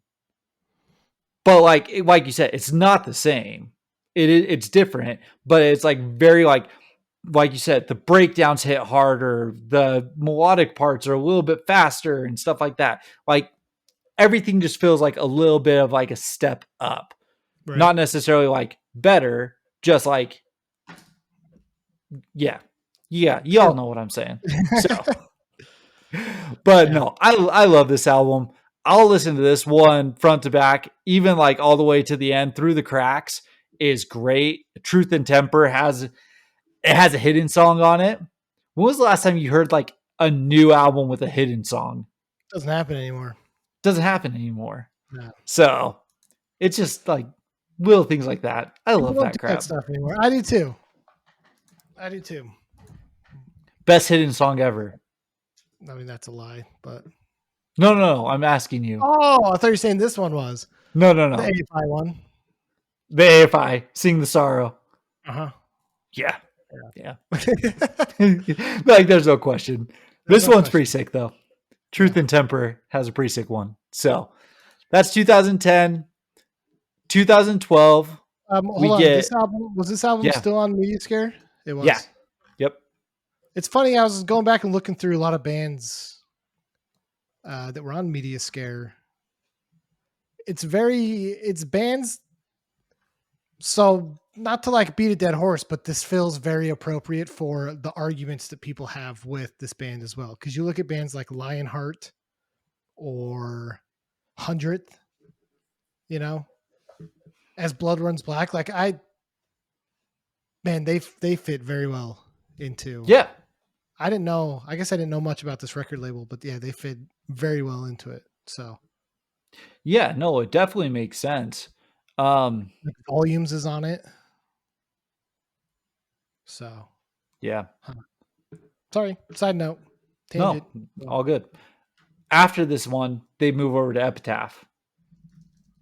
But like you said, it's not the same. It's different, but it's like very like you said, the breakdowns hit harder, the melodic parts are a little bit faster and stuff like that. Like everything just feels like a little bit of like a step up. right. Not necessarily like better, just like yeah. Yeah, y'all know what I'm saying. So but Yeah. no, I love this album. I'll listen to this one front to back, even like all the way to the end through the cracks is great. Truth and Temper has a hidden song on it. When was the last time you heard like a new album with a hidden song? Doesn't happen anymore. Doesn't happen anymore. No. So it's just like little things like that. I People love don't that do crap. that stuff anymore. I do too. I do too. Best hidden song ever. I mean, that's a lie, but No. I'm asking you. oh, I thought you were saying this one was No. the AFI one. The AFI, Sing the Sorrow. Uh-huh. Yeah. Like there's no question. This one's pretty sick though. Truth and Temper has a pretty sick one. So that's 2010. 2012. Hold on. This album was this album still on Media Scare? It was. Yeah. Yep. It's funny. I was going back and looking through a lot of bands that were on Media Scare. It's bands. So not to like beat a dead horse, but this feels very appropriate for the arguments that people have with this band as well. Because you look at bands like Lionheart or 100th, you know, as Blood Runs Black. Like they fit very well into. Yeah. I guess I didn't know much about this record label, but yeah, they fit very well into it. So yeah, no, it definitely makes sense. Like Volumes is on it. So yeah. Sorry, side note. Tangent. No, all good. After this one, they move over to Epitaph.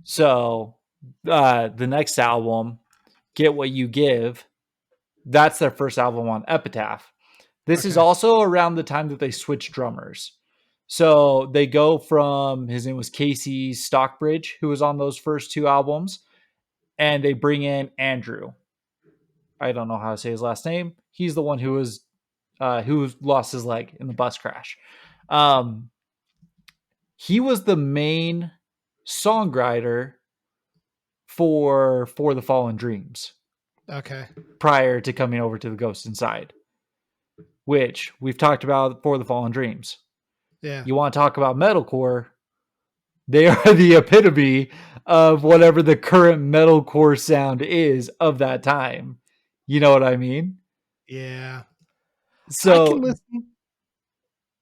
So the next album, Get What You Give, that's their first album on Epitaph. This is also around the time that they switched drummers. So they go from, his name was Casey Stockbridge, who was on those first two albums, and they bring in Andrew. I don't know how to say his last name. He's the one who lost his leg in the bus crash. He was the main songwriter for the Fallen Dreams. Okay. Prior to coming over to the Ghost Inside, which we've talked about for the Fallen Dreams. Yeah. You want to talk about metalcore? They are the epitome of whatever the current metalcore sound is of that time. You know what I mean? Yeah. So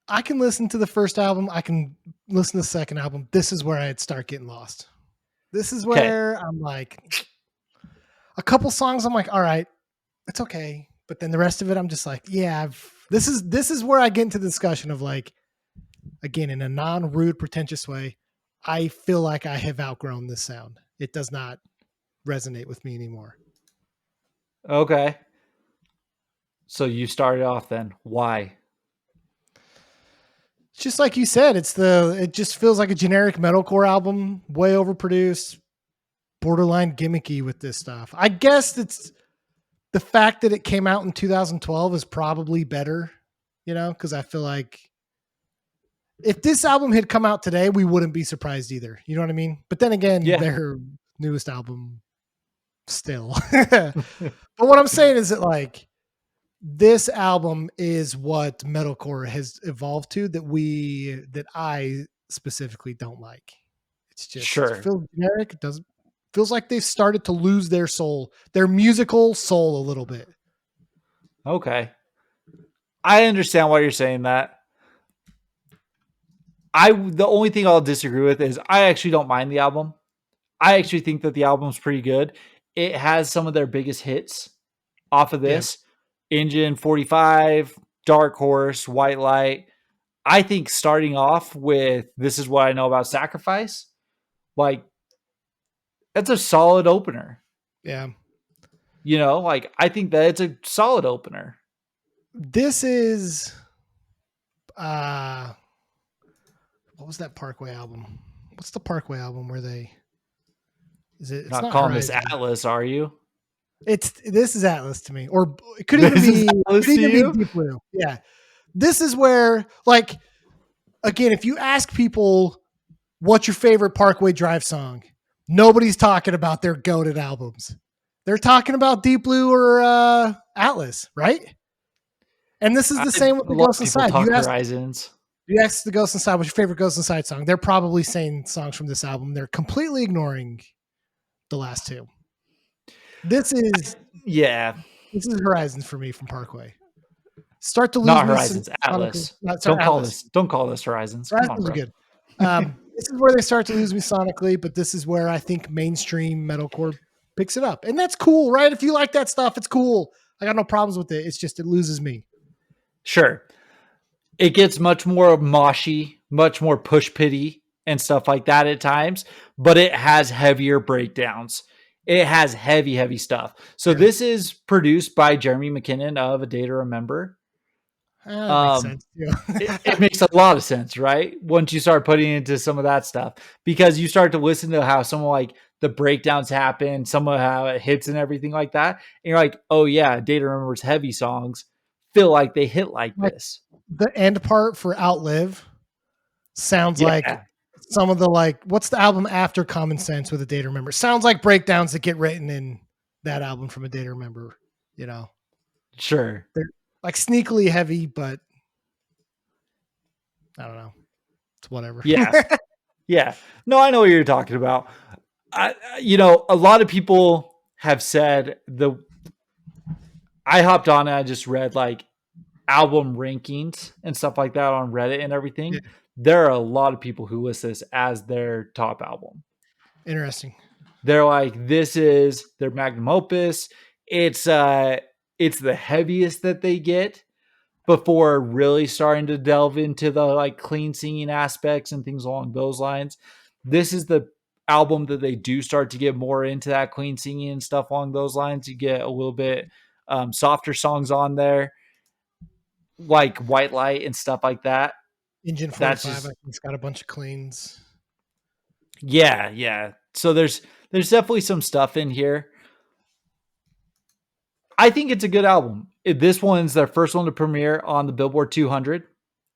I can listen to the first album. I can listen to the second album. This is where I'd start getting lost. This is where I'm like, a couple songs I'm like, all right, it's okay. But then the rest of it, I'm just like, yeah, this is where I get into the discussion of like, again, in a non-rude, pretentious way, I feel like I have outgrown this sound. It does not resonate with me anymore. Okay. So you started off then. Why? Just like you said, it just feels like a generic metalcore album, way overproduced, borderline gimmicky with this stuff. I guess it's the fact that it came out in 2012 is probably better, because I feel like if this album had come out today, we wouldn't be surprised either. You know what I mean? But then again, their newest album still. But what I'm saying is that like this album is what metalcore has evolved to that I specifically don't like. It's just it feels generic. It feels like they've started to lose their soul, their musical soul a little bit. Okay. I understand why you're saying that. The only thing I'll disagree with is I actually don't mind the album. I actually think that the album's pretty good. It has some of their biggest hits off of Yeah. this. Engine 45, Dark Horse, White Light. I think starting off with This Is What I Know About Sacrifice, like, that's a solid opener. Yeah. Like, I think that it's a solid opener. This is what was that Parkway album? What's the Parkway album where they it's Not not calling this Horizon. Atlas, are you? This is Atlas to me. Or it could even This is be Atlas to you? Deep Blue. Yeah. This is where, like, again, if you ask people what's your favorite Parkway Drive song, nobody's talking about their goated albums. They're talking about Deep Blue or Atlas, right? And this is the same with A the lot Ghost of people Inside. talk Horizons. You ask the Ghost Inside, what's your favorite Ghost Inside song? They're probably saying songs from this album. They're completely ignoring the last two. This is Horizons for me from Parkway. Start to lose Not me Horizons, Atlas. Atlas. Don't call this Horizons. Horizons are good. This is where they start to lose me sonically, but this is where I think mainstream metalcore picks it up. And that's cool, right? If you like that stuff, it's cool. I got no problems with it. It's just it loses me. Sure. It gets much more moshy, much more push pity and stuff like that at times, but it has heavier breakdowns. It has heavy stuff. So this is produced by Jeremy McKinnon of A Day to Remember. That makes sense. Yeah. It makes a lot of sense, right? Once you start putting into some of that stuff, because you start to listen to how some of like the breakdowns happen, some of how it hits and everything like that. And you're like, oh yeah, Day to Remember's heavy songs feel like they hit like this. The end part for Outlive sounds like some of the, like, what's the album after Common Sense with A Day to Remember? Sounds like breakdowns that get written in that album from A Day to Remember, Sure. They're like sneakily heavy, but I don't know. It's whatever. Yeah. Yeah. No, I know what you're talking about. A lot of people have said I hopped on and I just read like album rankings and stuff like that on Reddit and everything. Yeah. There are a lot of people who list this as their top album. Interesting. They're like, this is their magnum opus. It's the heaviest that they get before really starting to delve into the like clean singing aspects and things along those lines. This is the album that they do start to get more into that clean singing and stuff along those lines. You get a little bit softer songs on there, like White Light and stuff like that. Engine 45, I think it's got a bunch of cleans. Yeah. So there's definitely some stuff in here. I think it's a good album. This one's their first one to premiere on the Billboard 200.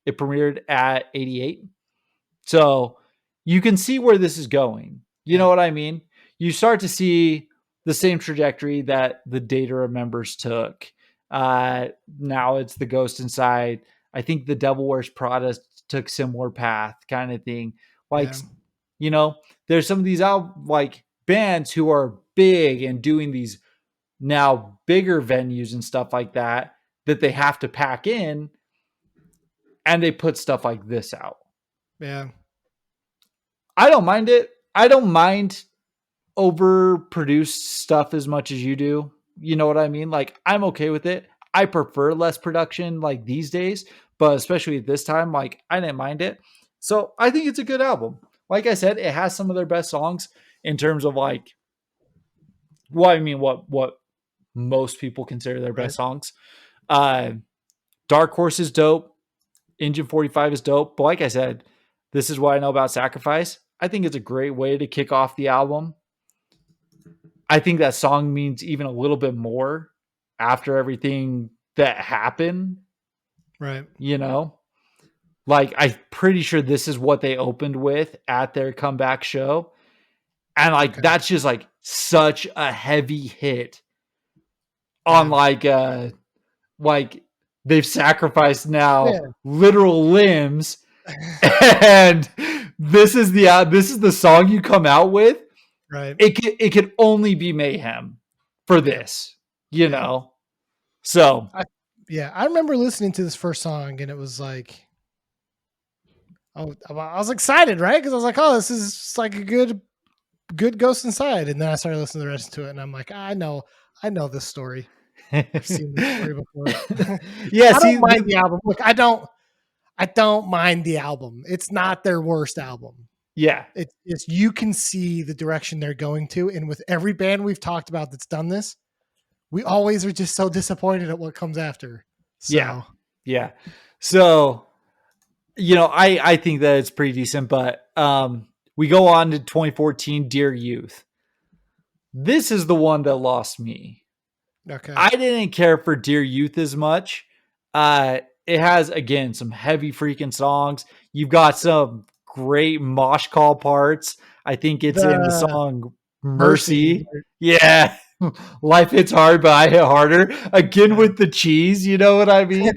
It premiered at 88. So you can see where this is going. You know what I mean? You start to see the same trajectory that the Day to Remembers took. Now it's the Ghost Inside. I think the Devil Wears Prada took similar path kind of thing. Like, there's some of these like bands who are big and doing these now bigger venues and stuff like that they have to pack in, and they put stuff like this out. Yeah. I don't mind it. I don't mind overproduced stuff as much as you do. You know what I mean? Like, I'm okay with it. I prefer less production like these days, but especially at this time, like, I didn't mind it. So I think it's a good album. Like I said, it has some of their best songs in terms of like, what most people consider their best songs. Dark Horse is dope. Engine 45 is dope. But like I said, This Is What I Know About Sacrifice. I think it's a great way to kick off the album. I think that song means even a little bit more after everything that happened. Right. Like, I'm pretty sure this is what they opened with at their comeback show. And like, that's just like such a heavy hit on like they've sacrificed now literal limbs. And this is the song you come out with. Right. It could only be mayhem for this, So Yeah, I remember listening to this first song and it was like, oh, I was excited, right? Because I was like, oh, this is like a good Ghost Inside. And then I started listening to the rest to it, and I'm like, I know this story. I've seen this story before. Yeah, I don't see mind the the album. Look, I don't mind the album. It's not their worst album. yeah. It's you can see the direction they're going to, and with every band we've talked about that's done this, we always are just so disappointed at what comes after. Yeah. So Yeah. So, I think that it's pretty decent, but we go on to 2014 Dear Youth. This is the one that lost me. okay, I didn't care for Dear Youth as much. It has again some heavy freaking songs. You've got some great mosh call parts. I think it's in the the song Mercy, Mercy. Yeah. Life hits hard, but I hit harder. Again yeah, with the cheese, you know what I mean?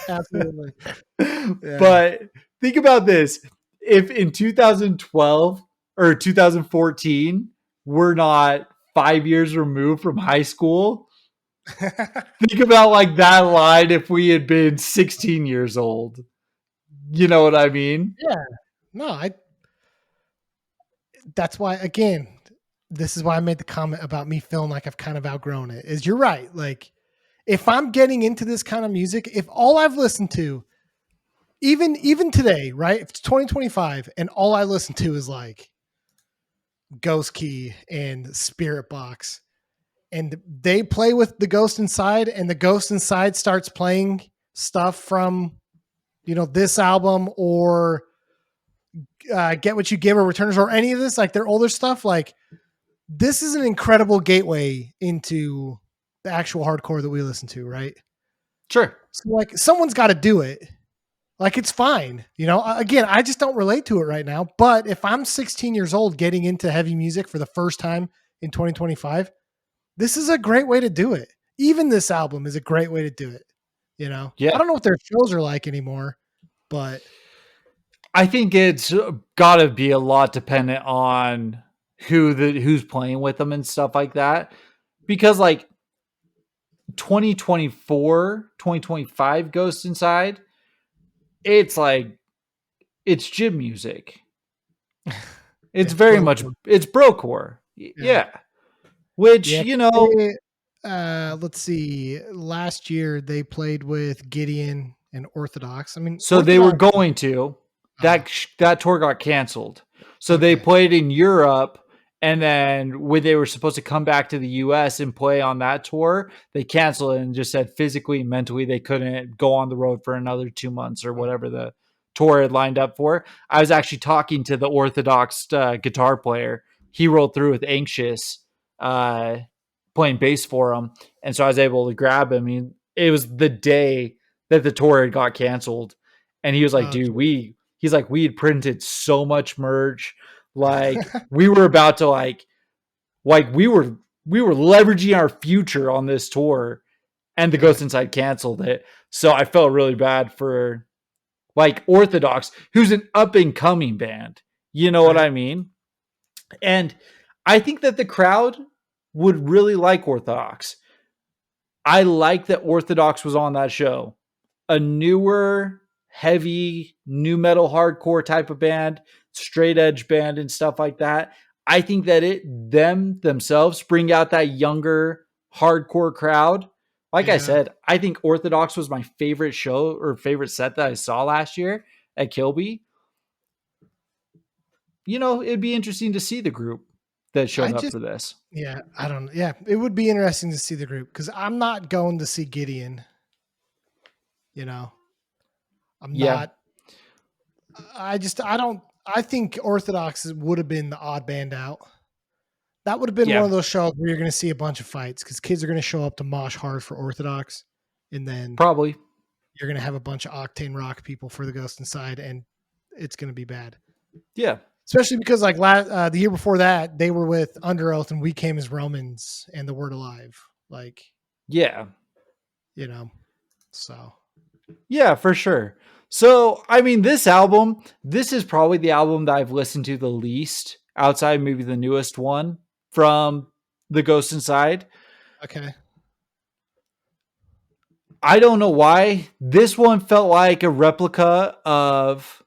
absolutely, yeah. But think about this. If in 2012 or 2014, we're not 5 years removed from high school, think about like that line if we had been 16 years old. You know what I mean? Yeah, no, I. That's why again, this is why I made the comment about me feeling like I've kind of outgrown it. Is you're right. Like if I'm getting into this kind of music, if all I've listened to, even today, right? If it's 2025 and all I listen to is like Ghost Key and Spirit Box, and they play with the Ghost Inside, and the Ghost Inside starts playing stuff from this album or Get What You Give or Returners or any of this, like their older stuff, like this is an incredible gateway into the actual hardcore that we listen to, right? Sure. So like someone's got to do it. Like it's fine. Again, I just don't relate to it right now. But if I'm 16 years old getting into heavy music for the first time in 2025, this is a great way to do it. Even this album is a great way to do it. I Yeah. don't know what their shows are like anymore, but I think it's got to be a lot dependent on who's playing with them and stuff like that. Because like 2024, 2025 Ghost Inside, it's like it's gym music. It's it's very much broken. it's brocore. Yeah. Yeah. Which, Yeah. Let's see. Last year they played with Gideon and Orthodox. I mean, so they were Orthodox. going to Uh, that tour got canceled. So they okay. played in Europe, and then when they were supposed to come back to the US and play on that tour, they canceled it and just said physically and mentally they couldn't go on the road for another 2 months or whatever the tour had lined up for. I was actually talking to the Orthodox guitar player. He rolled through with Anxious uh, playing bass for him, and so I was able to grab him. It was the day that the tour had got canceled, and he was like, "Dude, he's like, we had printed so much merch, like we were about to like we were leveraging our future on this tour, and the yeah. Ghost Inside canceled it. So I felt really bad for like Orthodox, who's an up and coming band. You know what Right. I mean? And I think that the crowd would really like Orthodox. I like that Orthodox was on that show. A newer, heavy, new metal hardcore type of band, straight edge band and stuff like that. I think that themselves bring out that younger hardcore crowd. Like I Yeah. said, I think Orthodox was my favorite show or favorite set that I saw last year at Kilby. It'd be interesting to see the group that I showed up just, for this. yeah, I don't, yeah, it would be interesting to see the group because I'm not going to see Gideon. You know, I'm Yeah. not, I don't, I think Orthodox would have been the odd band out. That would have been one Yeah. of those shows where you're going to see a bunch of fights because kids are going to show up to mosh hard for Orthodox. And then Probably. you're going to have a bunch of Octane Rock people for the Ghost Inside, and it's going to be bad. Yeah. Especially because like the year before that, they were with Under Oath and We Came as Romans and The Word Alive. Like, Yeah. So Yeah, for sure. So, I mean, this is probably the album that I've listened to the least outside maybe the newest one from The Ghost Inside. okay. I don't know why. This one felt like a replica of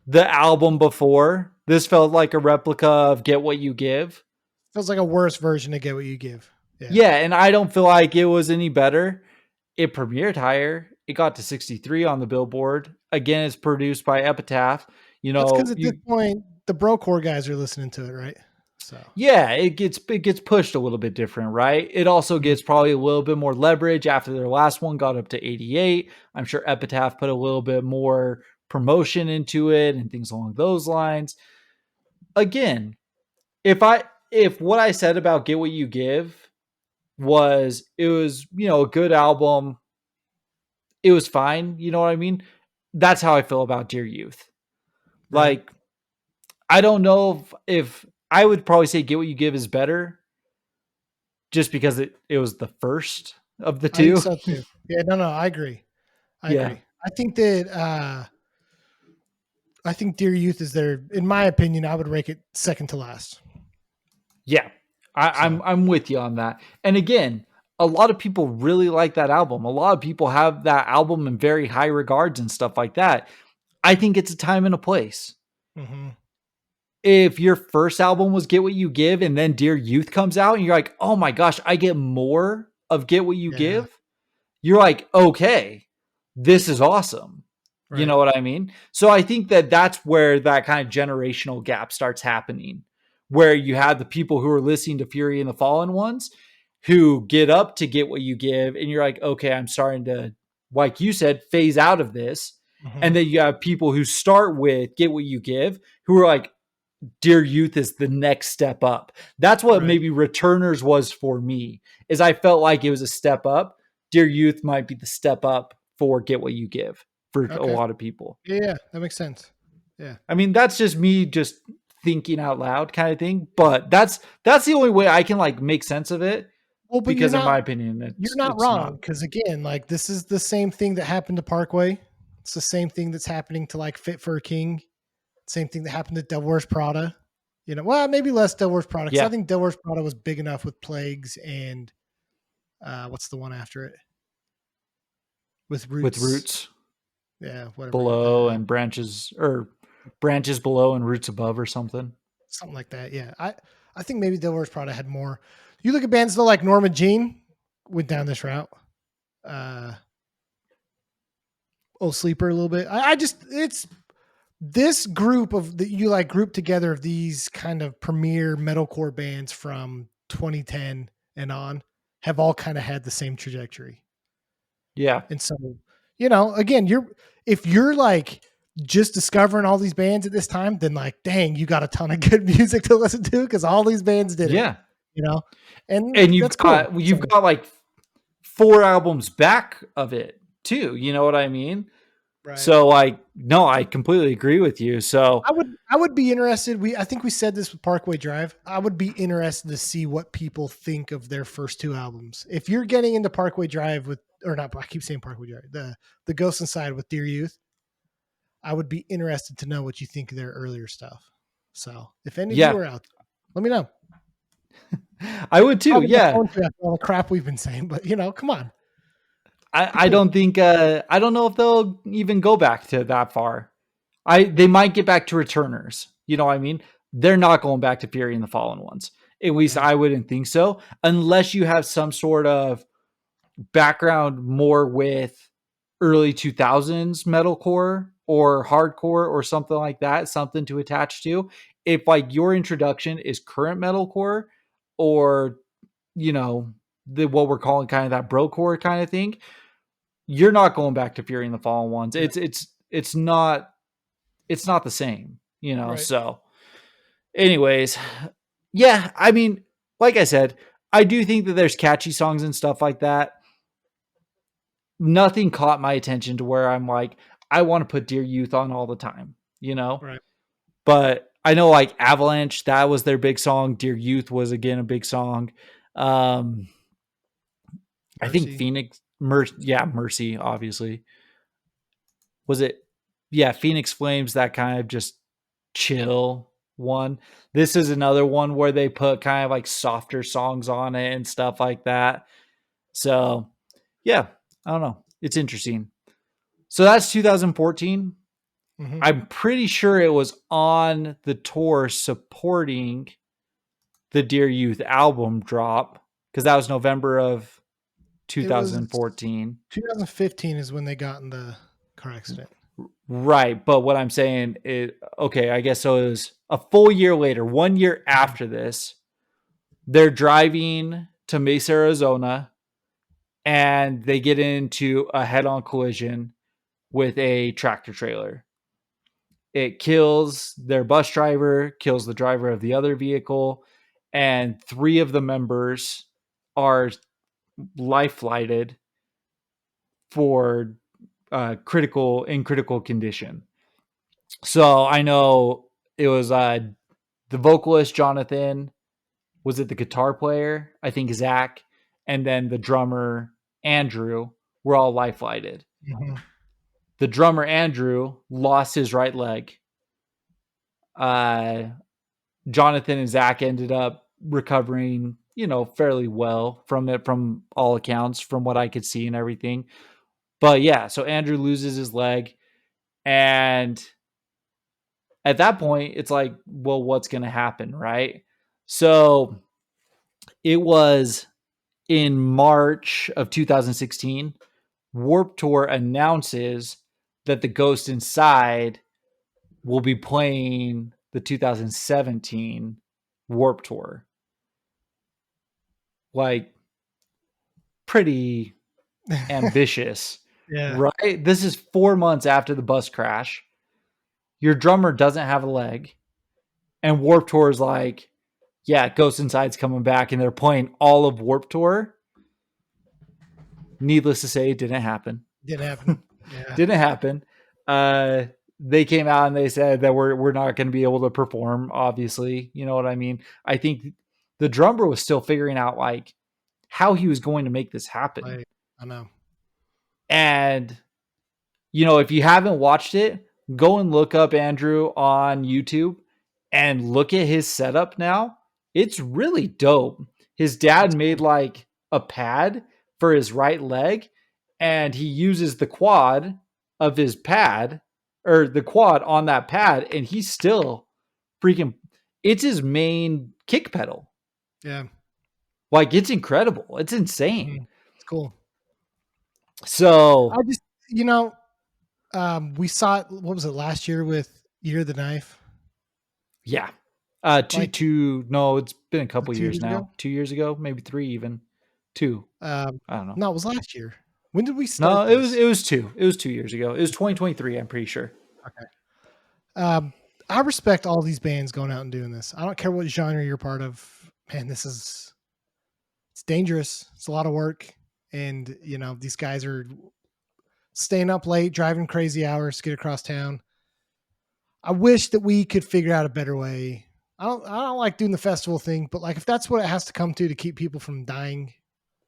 the album before. This felt like a replica of Get What You Give. Feels like a worse version of Get What You Give. Yeah. Yeah, and I don't feel like it was any better. It premiered higher. It got to 63 on the Billboard. Again, it's produced by Epitaph. You That's because know, at this point, the brocore guys are listening to it, right? So yeah, it gets pushed a little bit different, right? It also Mhm. gets probably a little bit more leverage after their last one got up to 88. I'm sure Epitaph put a little bit more promotion into it and things along those lines. Again, if what I said about Get What You Give was it was, a good album, it was fine, you know what I mean? That's how I feel about Dear Youth. right. Like, I don't know if I would probably say Get What You Give is better just because it was the first of the I think two. so too. Yeah, no, I agree. I Yeah. agree. I think that I think Dear Youth is there. In my opinion, I would rank it second to last. Yeah. So I'm with you on that. And again, a lot of people really like that album. A lot of people have that album in very high regards and stuff like that. I think it's a time and a place. mhm. If your first album was Get What You Give and then Dear Youth comes out and you're like, oh my gosh, I get more of Get What You Yeah, Give, you're like, okay, this is awesome. You right. know what I mean? So I think that that's where that kind of generational gap starts happening, where you have the people who are listening to Fury and the Fallen Ones who get up to Get What You Give, and you're like, okay, I'm starting to, like you said, phase out of this. And Mhm. then you have people who start with Get What You Give who are like, Dear Youth is the next step up. That's what Right. maybe Returners was for me, is I felt like it was a step up. Dear Youth might be the step up for Get What You Give for a Okay. lot of people. Yeah, that makes sense. Yeah. I mean, that's just me just thinking out loud kind of thing, but that's the only way I can like make sense of it Well, but because in my opinion you're it's not it's wrong not. because again, like this is the same thing that happened to Parkway. It's the same thing that's happening to like Fit for a King. Same thing that happened to Devil Wears Prada. Well, maybe less Devil Wears Prada because I Yeah, think Devil Wears Prada was big enough with Plagues and what's the one after it with with Roots? Roots Yeah, whatever. below and branches, or branches below and roots above or something. Something like that. Yeah, I think maybe Devil Wears Prada had more. You look at bands though, like Norma Jean went down this route. Uh, Oh Sleeper a little bit. I just it's this group of that you like group together of these kind of premier metalcore bands from 2010 and on have all kind of had the same trajectory. Yeah. And so, again, if you're like just discovering all these bands at this time, then like, dang, you got a ton of good music to listen to because all these bands did it, Yeah. you know, and And that's cool. you've So, got like 4 albums back of it too, you know what I mean? right. So, like, no, I completely agree with you. So, I would be interested. I think we said this with Parkway Drive. I would be interested to see what people think of their first two albums. If you're getting into Parkway Drive with, or not, I keep saying Parkway Drive, the Ghost Inside with Dear Youth, I would be interested to know what you think of their earlier stuff. So if any of you yeah, are out there, let me know. I would too. Probably not Yeah. going to after all the crap we've been saying, but come on. I don't think I don't know if they'll even go back to that far. They might get back to Returners. You know what I mean? They're not going back to Fury and the Fallen Ones. At least Right. I wouldn't think so, unless you have some sort of background more with early 2000s metalcore or hardcore or something like that, something to attach to. If like your introduction is current metalcore or, you know, what we're calling kind of that brocore kind of thing, you're not going back to Fury and the Fallen Ones. Yeah. It's not the same, you know. Right. So, anyways, yeah, I mean, like I said, I do think that there's catchy songs and stuff like that. Nothing caught my attention to where I'm like, I want to put Dear Youth on all the time, you know? Right. But I know like Avalanche, that was their big song. Dear Youth was again a big song. Um, I think Mercy. Phoenix, Mercy, obviously. Was it? Yeah, Phoenix Flames, that kind of just chill one. This is another one where they put kind of like softer songs on it and stuff like that. So, yeah, I don't know. it's interesting. So that's 2014. Mm-hmm. I'm pretty sure it was on the tour supporting the Dear Youth album drop because that was November of It was 2014. 2015 is when they got in the car accident. Right. But what I'm saying is, okay, I guess so it was a full year later, 1 year after this, they're driving to Mesa, Arizona, and they get into a head on collision with a tractor trailer. It kills their bus driver, kills the driver of the other vehicle, and three of the members are life flighted for critical condition. So I know it was the vocalist Jonathan. Was it the guitar player? I think Zach, and then the drummer Andrew were all life flighted. Mm-hmm. The drummer Andrew lost his right leg. Uh, Jonathan and Zach ended up recovering, fairly well from it, from all accounts, from what I could see and everything. But yeah, so Andrew loses his leg, and at that point, it's like, well, what's going to happen, right? So it was in March of 2016, Warped Tour announces that the Ghost Inside will be playing the 2017 Warped Tour. Like, pretty ambitious, Yeah. right? This is 4 months after the bus crash. Your drummer doesn't have a leg, and Warped Tour is like, yeah, Ghost Inside's coming back, and they're playing all of Warped Tour. Needless to say, it didn't happen. Didn't happen. Yeah. Didn't happen. They came out and they said that we're not going to be able to perform. Obviously, you know what I mean. I think the drummer was still figuring out like how he was going to make this happen. I know. And if you haven't watched it, go and look up Andrew on YouTube and look at his setup now. It's really dope. His dad made like a pad for his right leg, and he uses the quad of his pad or the quad on that pad, and he's still freaking, it's his main kick pedal. Yeah. Like, it's incredible. It's insane. Mm-hmm. It's cool. So I just, we saw it, what was it, last year with Year of the Knife? yeah. Like- No, it's been a couple 2 years years now. ago? 2 years ago, maybe 3 even. 2. I don't know. No, it was last year. When did we No, start? it was 2. It was 2 years ago. It was 2023, I'm pretty sure. Okay. I respect all these bands going out and doing this. I don't care what genre you're part of. Man, it's dangerous. It's a lot of work. And, these guys are staying up late, driving crazy hours to get across town. I wish that we could figure out a better way. I don't like doing the festival thing, but like if that's what it has to come to keep people from dying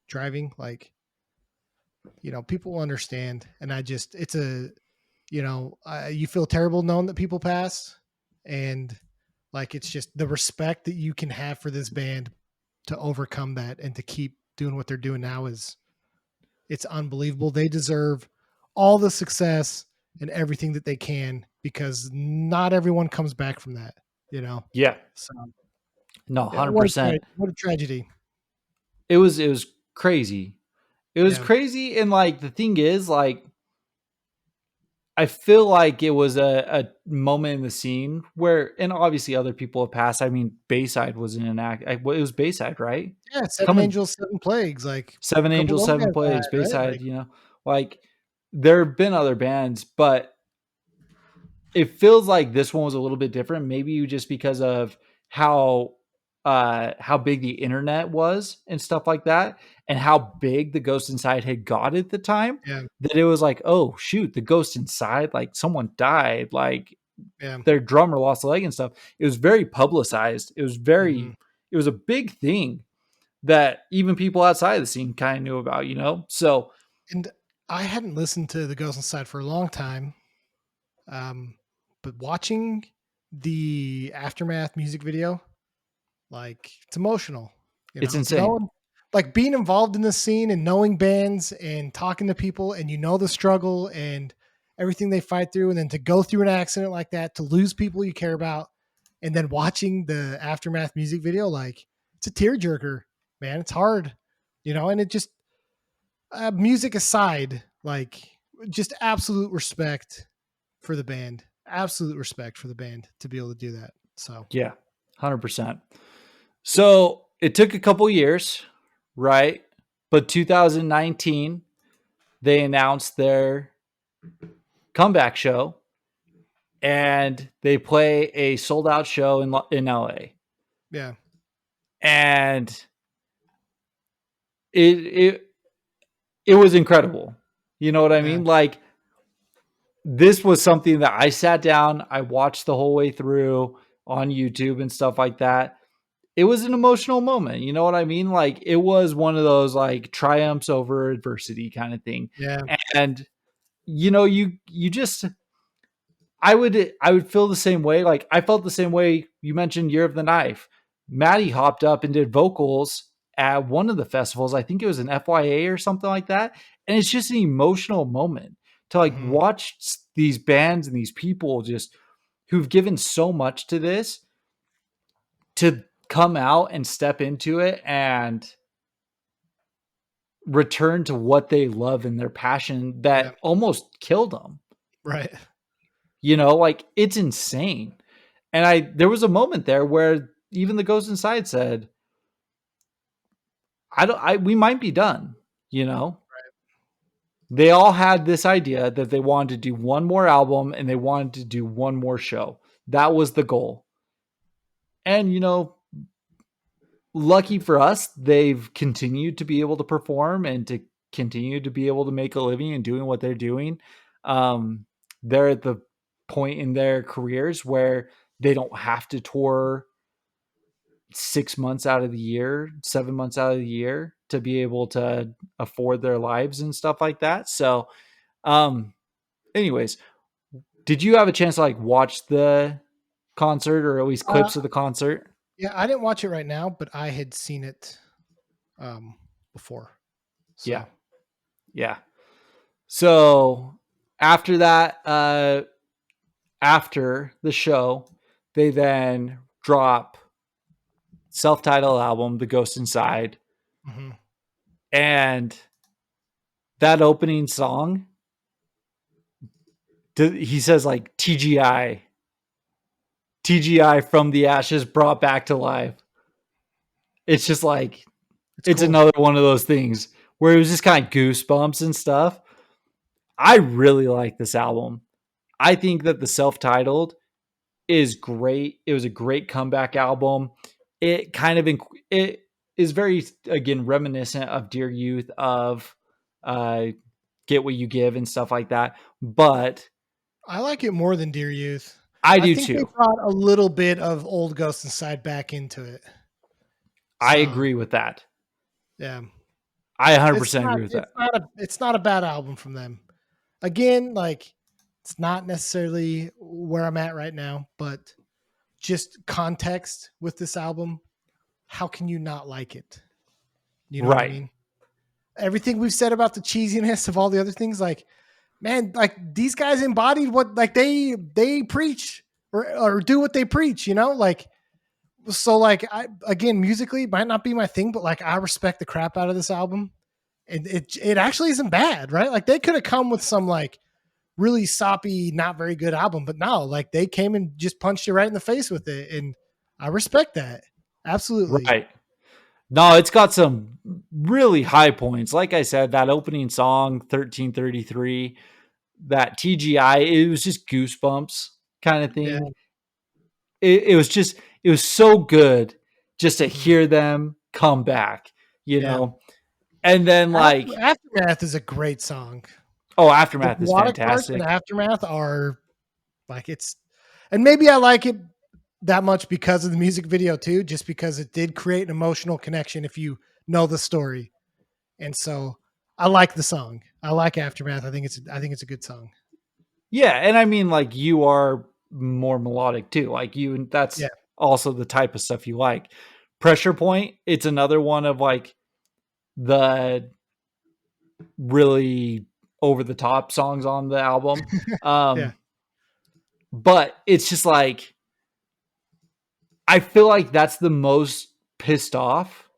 driving, like, people will understand. And it's a, you feel terrible knowing that people pass, and like, it's just the respect that you can have for this band to overcome that and to keep doing what they're doing now it's unbelievable. They deserve all the success and everything that they can, because not everyone comes back from that, Yeah. So No, yeah, 100%. what a tragedy. It was crazy. It was Yeah. crazy, and like the thing is, like, I feel like it was a moment in the scene where, and obviously other people have passed. I mean, Bayside was in an act. It was Bayside, right? Yeah, Seven Coming Angels, Seven Plagues, like Seven a couple Angels, of them Seven guys Plays, died, right? Bayside. Like, Like there have been other bands, but it feels like this one was a little bit different. Maybe just because of how big the internet was and stuff like that, and how big the Ghost Inside had got at the time, yeah, that it was like, oh shoot, the Ghost Inside, like someone died, like yeah. their drummer lost a leg and stuff. It was very publicized. Mhm. It was a big thing that even people outside the scene kind of knew about, So And I hadn't listened to the Ghost Inside for a long time. But watching the Aftermath music video, like, it's emotional. it's insane. like being involved in the scene and knowing bands and talking to people, and the struggle and everything they fight through, and then to go through an accident like that, to lose people you care about, and then watching the aftermath music video, like it's a tearjerker, man. It's hard, and it just, music aside, like just absolute respect for the band to be able to do that. So Yeah, 100%. So it took a couple years, right? But 2019, they announced their comeback show, and they play a sold out show in LA. yeah, And it it was incredible. You know what I yeah, mean? Like, this was something that I sat down, I watched the whole way through on YouTube and stuff like that. It was an emotional moment. You know what I mean? Like, it was one of those like triumphs over adversity kind of thing. yeah. And you just, I would feel the same way. Like, I felt the same way. You mentioned Year of the Knife. Maddie hopped up and did vocals at one of the festivals. I think it was an FYA or something like that. And it's just an emotional moment to like Mhm. watch these bands and these people just who've given so much to this, to come out and step into it and return to what they love and their passion Yeah, that almost killed them. right. Like, it's insane. And there was a moment there where even the Ghost Inside said, we might be done. You know, they all had this idea that they wanted to do one more album and they wanted to do one more show. That was the goal. And, lucky for us, they've continued to be able to perform and to continue to be able to make a living and doing what they're doing. They're at the point in their careers where they don't have to tour 6 months out of the year, 7 months out of the year to be able to afford their lives and stuff like that. So, um, anyways, did you have a chance to like watch the concert or at least Uh, clips of the concert? yeah, I didn't watch it right now, but I had seen it before. Yeah. So Yeah. So after that, after the show, they then drop self-titled album, The Ghost Inside, mhm. and that opening song, he says like TGI from the ashes brought back to life. It's just like, It's it's cool. another one of those things where it was just kind of goosebumps and stuff. I really like this album. I think that the self-titled is great. It was a great comeback album. It kind of it is very, again, reminiscent of Dear Youth, of uh, Get What You Give and stuff like that. But I like it more than Dear Youth. I I do think they too. brought a little bit of old Ghost Inside back into it. I So agree with that. yeah, I it's 100% not agree with it's that. not a it's not a bad album from them. Again, like it's not necessarily where I'm at right now, but just context with this album, how can you not like it? You know what I Right. mean? Everything we've said about the cheesiness of all the other things, like, man, like these guys embodied what like they preach or do what they preach, like, so like I, again, musically might not be my thing, but like I respect the crap out of this album. And it actually isn't bad, right? Like they could have come with some like really soppy, not very good album, but no, like they came and just punched you right in the face with it. And I respect that. Absolutely. Right. No, it's got some really high points. Like I said, that opening song, 1333, that TGI, it was just goosebumps kind of Yeah. thing. It was so good just to Mhm. hear them come back, you Yeah. know? And then like, Aftermath is a great song. oh, The Aftermath is melodic parts in fantastic. Aftermath are like and maybe I like it that much because of the music video too, just because it did create an emotional connection if you know the story. And so I like the song. I like Aftermath. I think it's a good song. Yeah, and I mean, like, you are more melodic too. Like, that's Yeah. also the type of stuff you like. Pressure Point, it's another one of like the really over the top songs on the album. Yeah. But it's just like, I feel like that's the most pissed off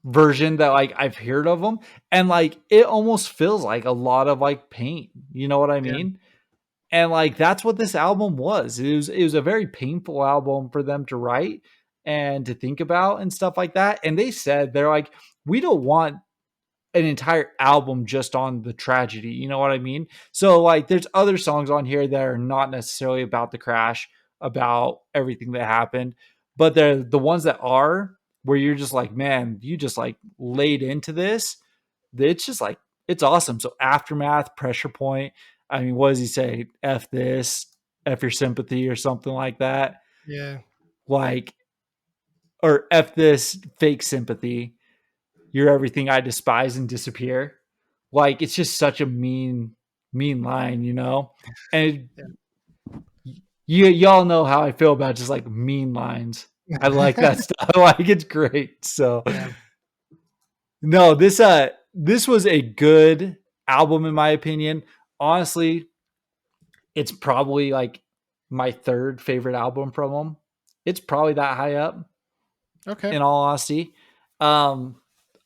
version that like I've heard of them. And like, it almost feels like a lot of like pain. You know what I Yeah. mean? And like, that's what this album was. It was a very painful album for them to write and to think about and stuff like that. And they said, they're like, we don't want an entire album just on the tragedy. You know what I mean? So like, there's other songs on here that are not necessarily about the crash, about everything that happened, but they're the ones that are, where you're just like, man, you just like laid into this. It's just like, it's awesome. So Aftermath, Pressure Point. I mean, what does he say? F this, F your sympathy, or something like that. Yeah. Like, or F this, fake sympathy. You're everything I despise and disappear. Like, it's just such a mean line, you know? And y'all know how I feel about just like mean lines. I like that stuff. Like, it's great. So Yeah. no, this was a good album in my opinion. Honestly, it's probably like my third favorite album from them. It's probably that high up, Okay. in all honesty. Um,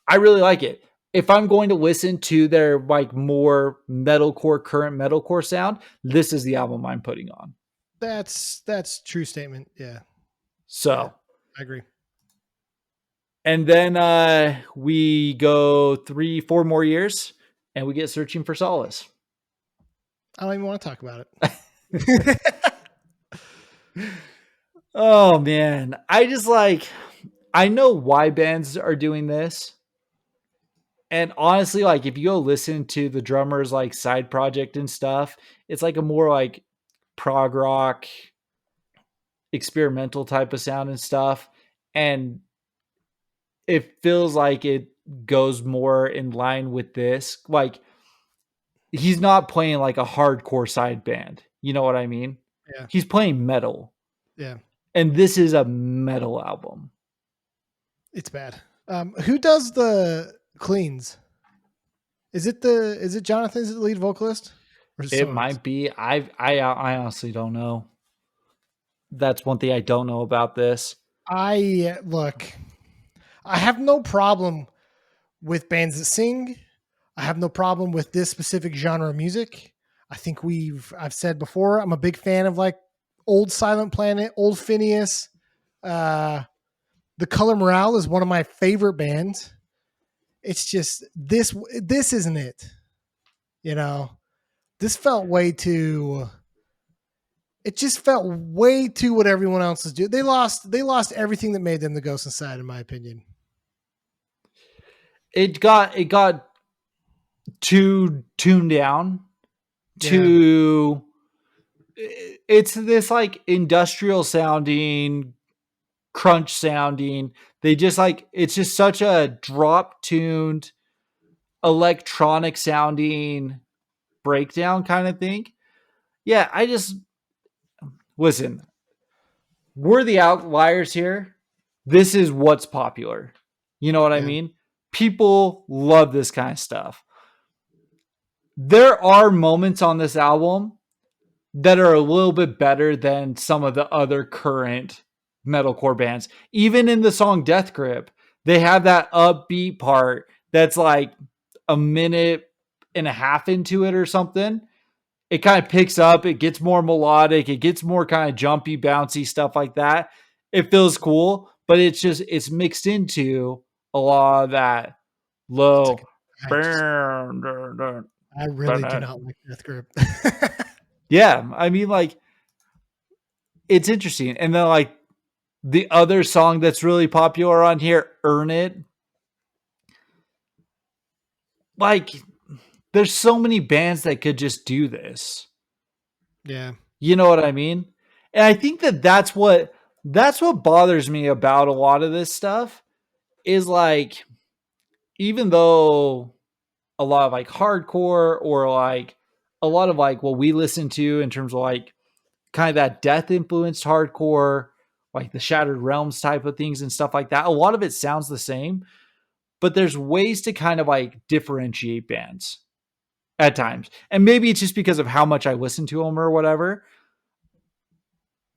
I really like it. If I'm going to listen to their like more metalcore, current metalcore sound, this is the album I'm putting on. That's true statement. Yeah. Yeah. So, I agree. and then we go 3-4 more years and we get Searching for Solace. I don't even want to talk about it. Oh man, I just like, I know why bands are doing this. And honestly, like, if you go listen to the drummer's like side project and stuff, it's like a more like prog rock, experimental type of sound and stuff. And it feels like it goes more in line with this. Like, he's not playing like a hardcore side band. You know what I mean? Yeah. He's playing metal. Yeah. And this is a metal album. It's bad. Who does the cleans? Is it Jonathan? Is it the lead vocalist? Or is it It someone else? might be. I honestly don't know. That's one thing I don't know about this. Look, I have no problem with bands that sing. I have no problem with this specific genre of music. I think I've said before, I'm a big fan of like old Silent Planet, old Phineas. The Color Morale is one of my favorite bands. It's just this isn't it. You know, this felt way too. It just felt way too what everyone else is doing. They lost everything that made them the Ghost Inside, in my opinion. It got too tuned down. To it's this like industrial sounding, crunch sounding. They just like, it's just such a drop tuned, electronic sounding breakdown kind of thing. Yeah, I just, listen, we're the outliers here. This is what's popular. You know what I Yeah. mean? People love this kind of stuff. There are moments on this album that are a little bit better than some of the other current metalcore bands. Even in the song Death Grip, they have that upbeat part that's like a minute and a half into it or something. It kind of picks up, it gets more melodic, it gets more kind of jumpy, bouncy stuff like that. It feels cool, but it's mixed into a lot of that low. I really do not like Death Grip. Yeah, I mean, like, it's interesting. And then like the other song that's really popular on here, Earn It. Like, there's so many bands that could just do this. Yeah. You know what I mean? And I think that that's what bothers me about a lot of this stuff is like, even though a lot of like hardcore or like a lot of like what we listen to in terms of like kind of that death influenced hardcore, like the Shattered Realms type of things and stuff like that, a lot of it sounds the same. but there's ways to kind of like differentiate bands at times. And maybe it's just because of how much I listen to them or whatever.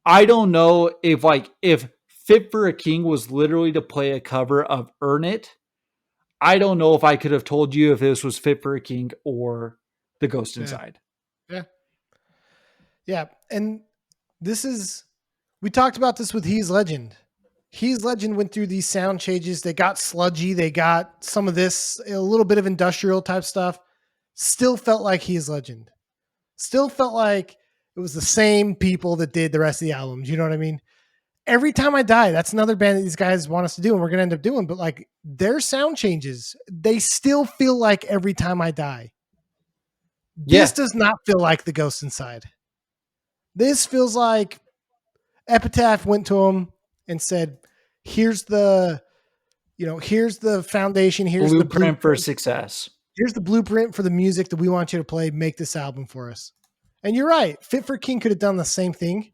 I don't know if Fit for a King was literally to play a cover of Earn It. I don't know if I could have told you if this was Fit for a King or The Ghost Yeah. Inside. Yeah. Yeah. And we talked about this with He's Legend. He's Legend went through these sound changes. They got sludgy. They got some of this, a little bit of industrial type stuff. Still felt like He's Legend. Still felt like it was the same people that did the rest of the albums. You know what I mean? Every Time I Die, that's another band that these guys want us to do, and we're going to end up doing. But like their sound changes, they still feel like Every Time I Die. This does not feel like The Ghost Inside. This feels like Epitaph went to him and said, here's the foundation. Here's the blueprint for success. Here's the blueprint for the music that we want you to play. Make this album for us. And you're right. Fit for King could have done the same thing.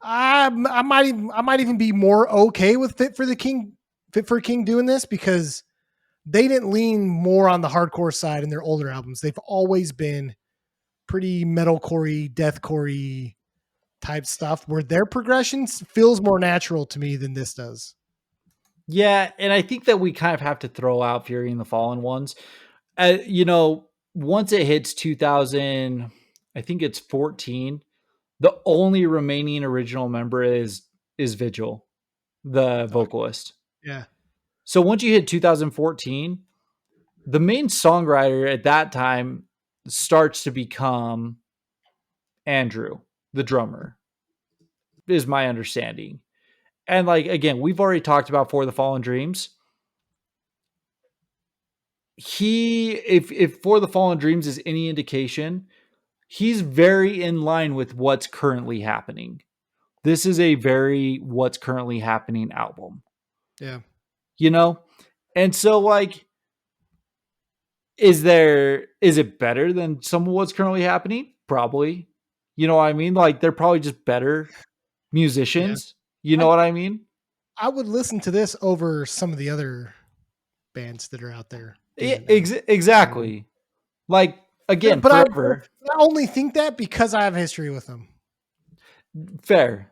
I might even be more okay with Fit for King doing this because they didn't lean more on the hardcore side in their older albums. They've always been pretty metalcore-y, deathcore-y type stuff where their progression feels more natural to me than this does. Yeah, and I think that we kind of have to throw out Fury and the Fallen Ones. Once it hits 2000, I think it's 14, the only remaining original member is Vigil, the vocalist. Yeah. So once you hit 2014, the main songwriter at that time starts to become Andrew, the drummer, is my understanding. And like, again, we've already talked about For the Fallen Dreams. If For the Fallen Dreams is any indication, he's very in line with what's currently happening. This is a very what's currently happening album. Yeah. And so like, is it better than some of what's currently happening? Probably. You know what I mean? Like they're probably just better musicians. Yeah. You know what I mean? I would listen to this over some of the other bands that are out there. Exactly. Like again, but forever. I only think that because I have history with them. Fair.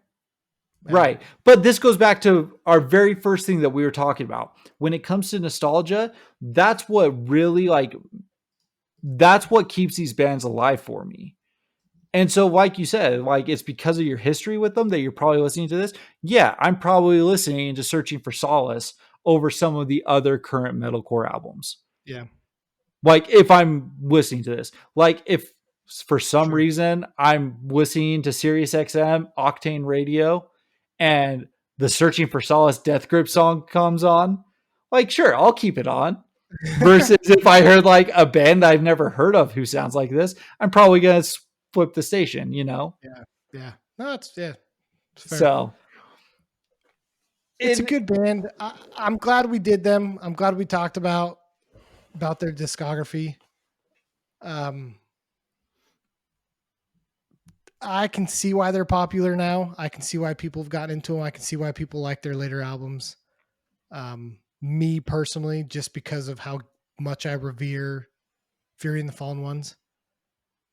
Right. But this goes back to our very first thing that we were talking about. When it comes to nostalgia, that's what keeps these bands alive for me. And so, like you said, like it's because of your history with them that you're probably listening to this. Yeah, I'm probably listening to Searching for Solace over some of the other current metalcore albums. Yeah. Like if I'm listening to this, like if for some reason I'm listening to Sirius XM Octane Radio and the Searching for Solace Death Grip song comes on, like sure, I'll keep it on. Versus if I heard like a band I've never heard of who sounds like this, I'm probably gonna flip the station, Yeah. No, it's fair. So it's a good band. I'm glad we did them. I'm glad we talked about their discography. I can see why they're popular now. I can see why people have gotten into them. I can see why people like their later albums. Me personally, just because of how much I revere Fury and the Fallen Ones,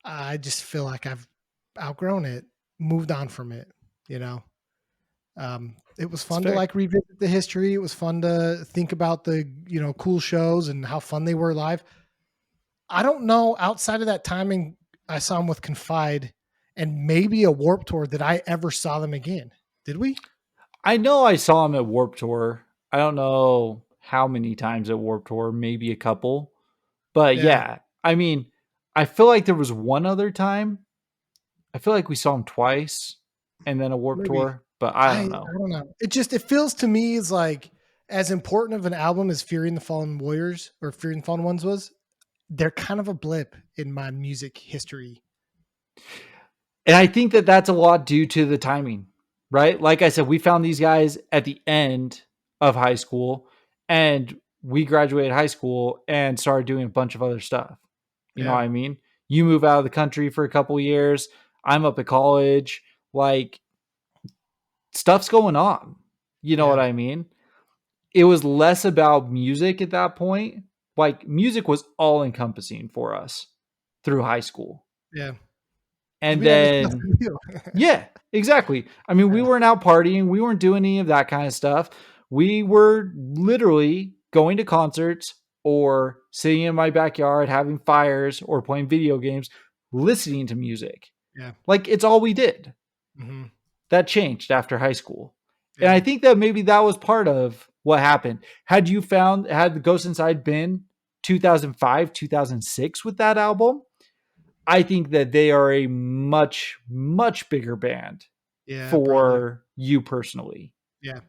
I just feel like I've outgrown it, moved on from it, It was fun to like revisit the history. It was fun to think about the, cool shows and how fun they were live. I don't know, outside of that timing, I saw them with Confide and maybe a Warped Tour that I ever saw them again. Did we? I know I saw them at Warped Tour. I don't know how many times at Warped Tour, maybe a couple. But yeah, I mean, I feel like there was one other time. I feel like we saw them twice and then a Warped Tour, but I don't know. I don't know. It feels to me as like as important of an album as Fury and the Fallen Warriors or Fury and the Fallen Ones was. They're kind of a blip in my music history. And I think that that's a lot due to the timing, right? Like I said, we found these guys at the end of high school and we graduated high school and started doing a bunch of other stuff. You know what I mean? You move out of the country for a couple of years. I'm up at college. Like stuff's going on. You know what I mean? it was less about music at that point. Like music was all encompassing for us through high school. Yeah. And We had nothing then, to do. yeah, exactly. I mean, we weren't out partying. We weren't doing any of that kind of stuff. We were literally going to concerts or sitting in my backyard, having fires or playing video games, listening to music. Yeah. Like it's all we did. Mm-hmm. That changed after high school. And Yeah. I think that maybe that was part of what happened. Had the Ghost Inside been 2005, 2006 with that album, I think that they are a much, much bigger band Yeah, probably. for you personally. Yeah.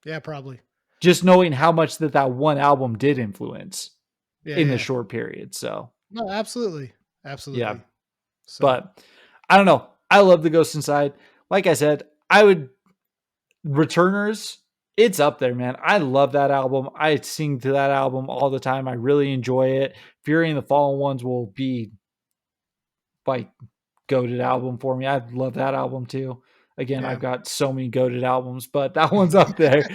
Yeah, probably. Just knowing how much that one album did influence Yeah, in the yeah. short period. So, No, absolutely. yeah. Absolutely. So But I don't know. I love the Ghost Inside. Like I said, I would Returners, it's up there, man. I love that album. I sing to that album all the time. I really enjoy it. Fury and the Fallen Ones will be like goated album for me. I love that album too. Again, yeah. I've got so many goated albums, but that one's up there.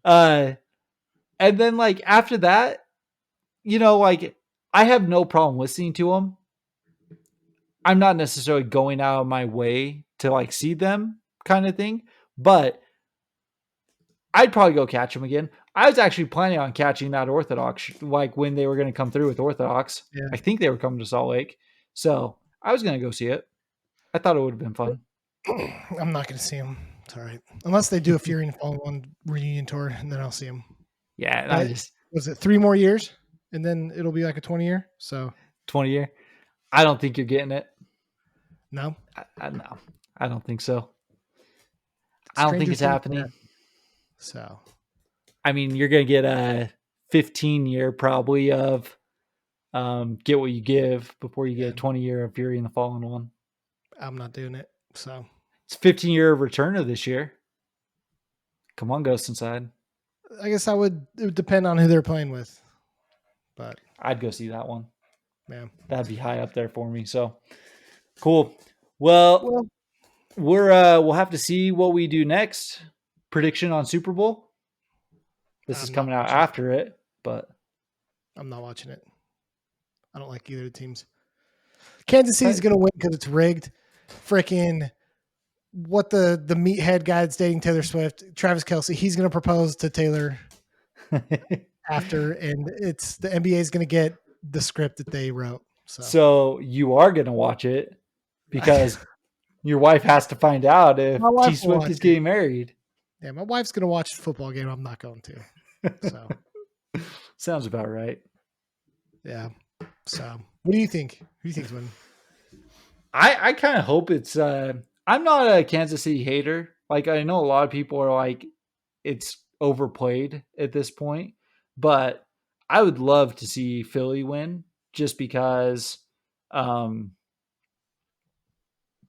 Uh, and then like after that, like I have no problem listening to them. I'm not necessarily going out of my way to like see them kind of thing, but I'd probably go catch them again. I was actually planning on catching that Orthodox, like when they were going to come through with Orthodox. Yeah. I think they were coming to Salt Lake. So I was going to go see it. I thought it would have been fun. I'm not going to see them. It's all right. Unless they do a Fury and Fallen One reunion tour, and then I'll see them. Yeah. And But was it 3 more years? And then it'll be like a 20-year? So 20 year. I don't think you're getting it. no. No, I don't think so. I don't think it's happening. So, I mean, you're going to get a 15-year probably of Get What You Give before you get a 20-year of Fury and the Fallen One. I'm not doing it. So it's 15-year of Return of this year. Come on, Ghost Inside. I guess it would depend on who they're playing with. But I'd go see that one. Yeah. That'd be high up there for me. So cool. Well, we'll have to see what we do next. Prediction on Super Bowl. This is coming out after it, but I'm not watching it. I don't like either of the teams. Kansas City's going to win because it's rigged. Freaking what the meathead guy that's dating Taylor Swift, Travis Kelce, he's going to propose to Taylor after, and it's the NBA is going to get the script that they wrote. So you are going to watch it because your wife has to find out if T Swift is getting married. Yeah, my wife's going to watch the football game. I'm not going to. So sounds about right. Yeah. So what do you think? Who do you think's winning? I kind of hope it's I'm not a Kansas City hater. Like I know a lot of people are like it's overplayed at this point, but I would love to see Philly win just because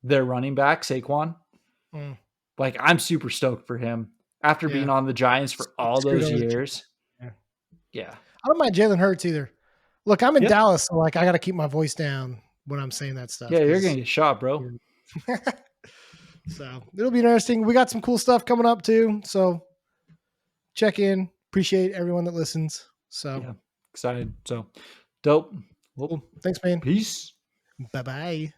their running back Saquon. Like I'm super stoked for him after being on the Giants for all those years. Yeah. I don't mind Jalen Hurts either. Look, I'm in Dallas, so like I got to keep my voice down when I'm saying that stuff. Yeah, you're gonna get shot, bro. So it'll be interesting. We got some cool stuff coming up too. So check in. Appreciate everyone that listens. So excited. So dope. Well, thanks, man. Peace. Bye-bye.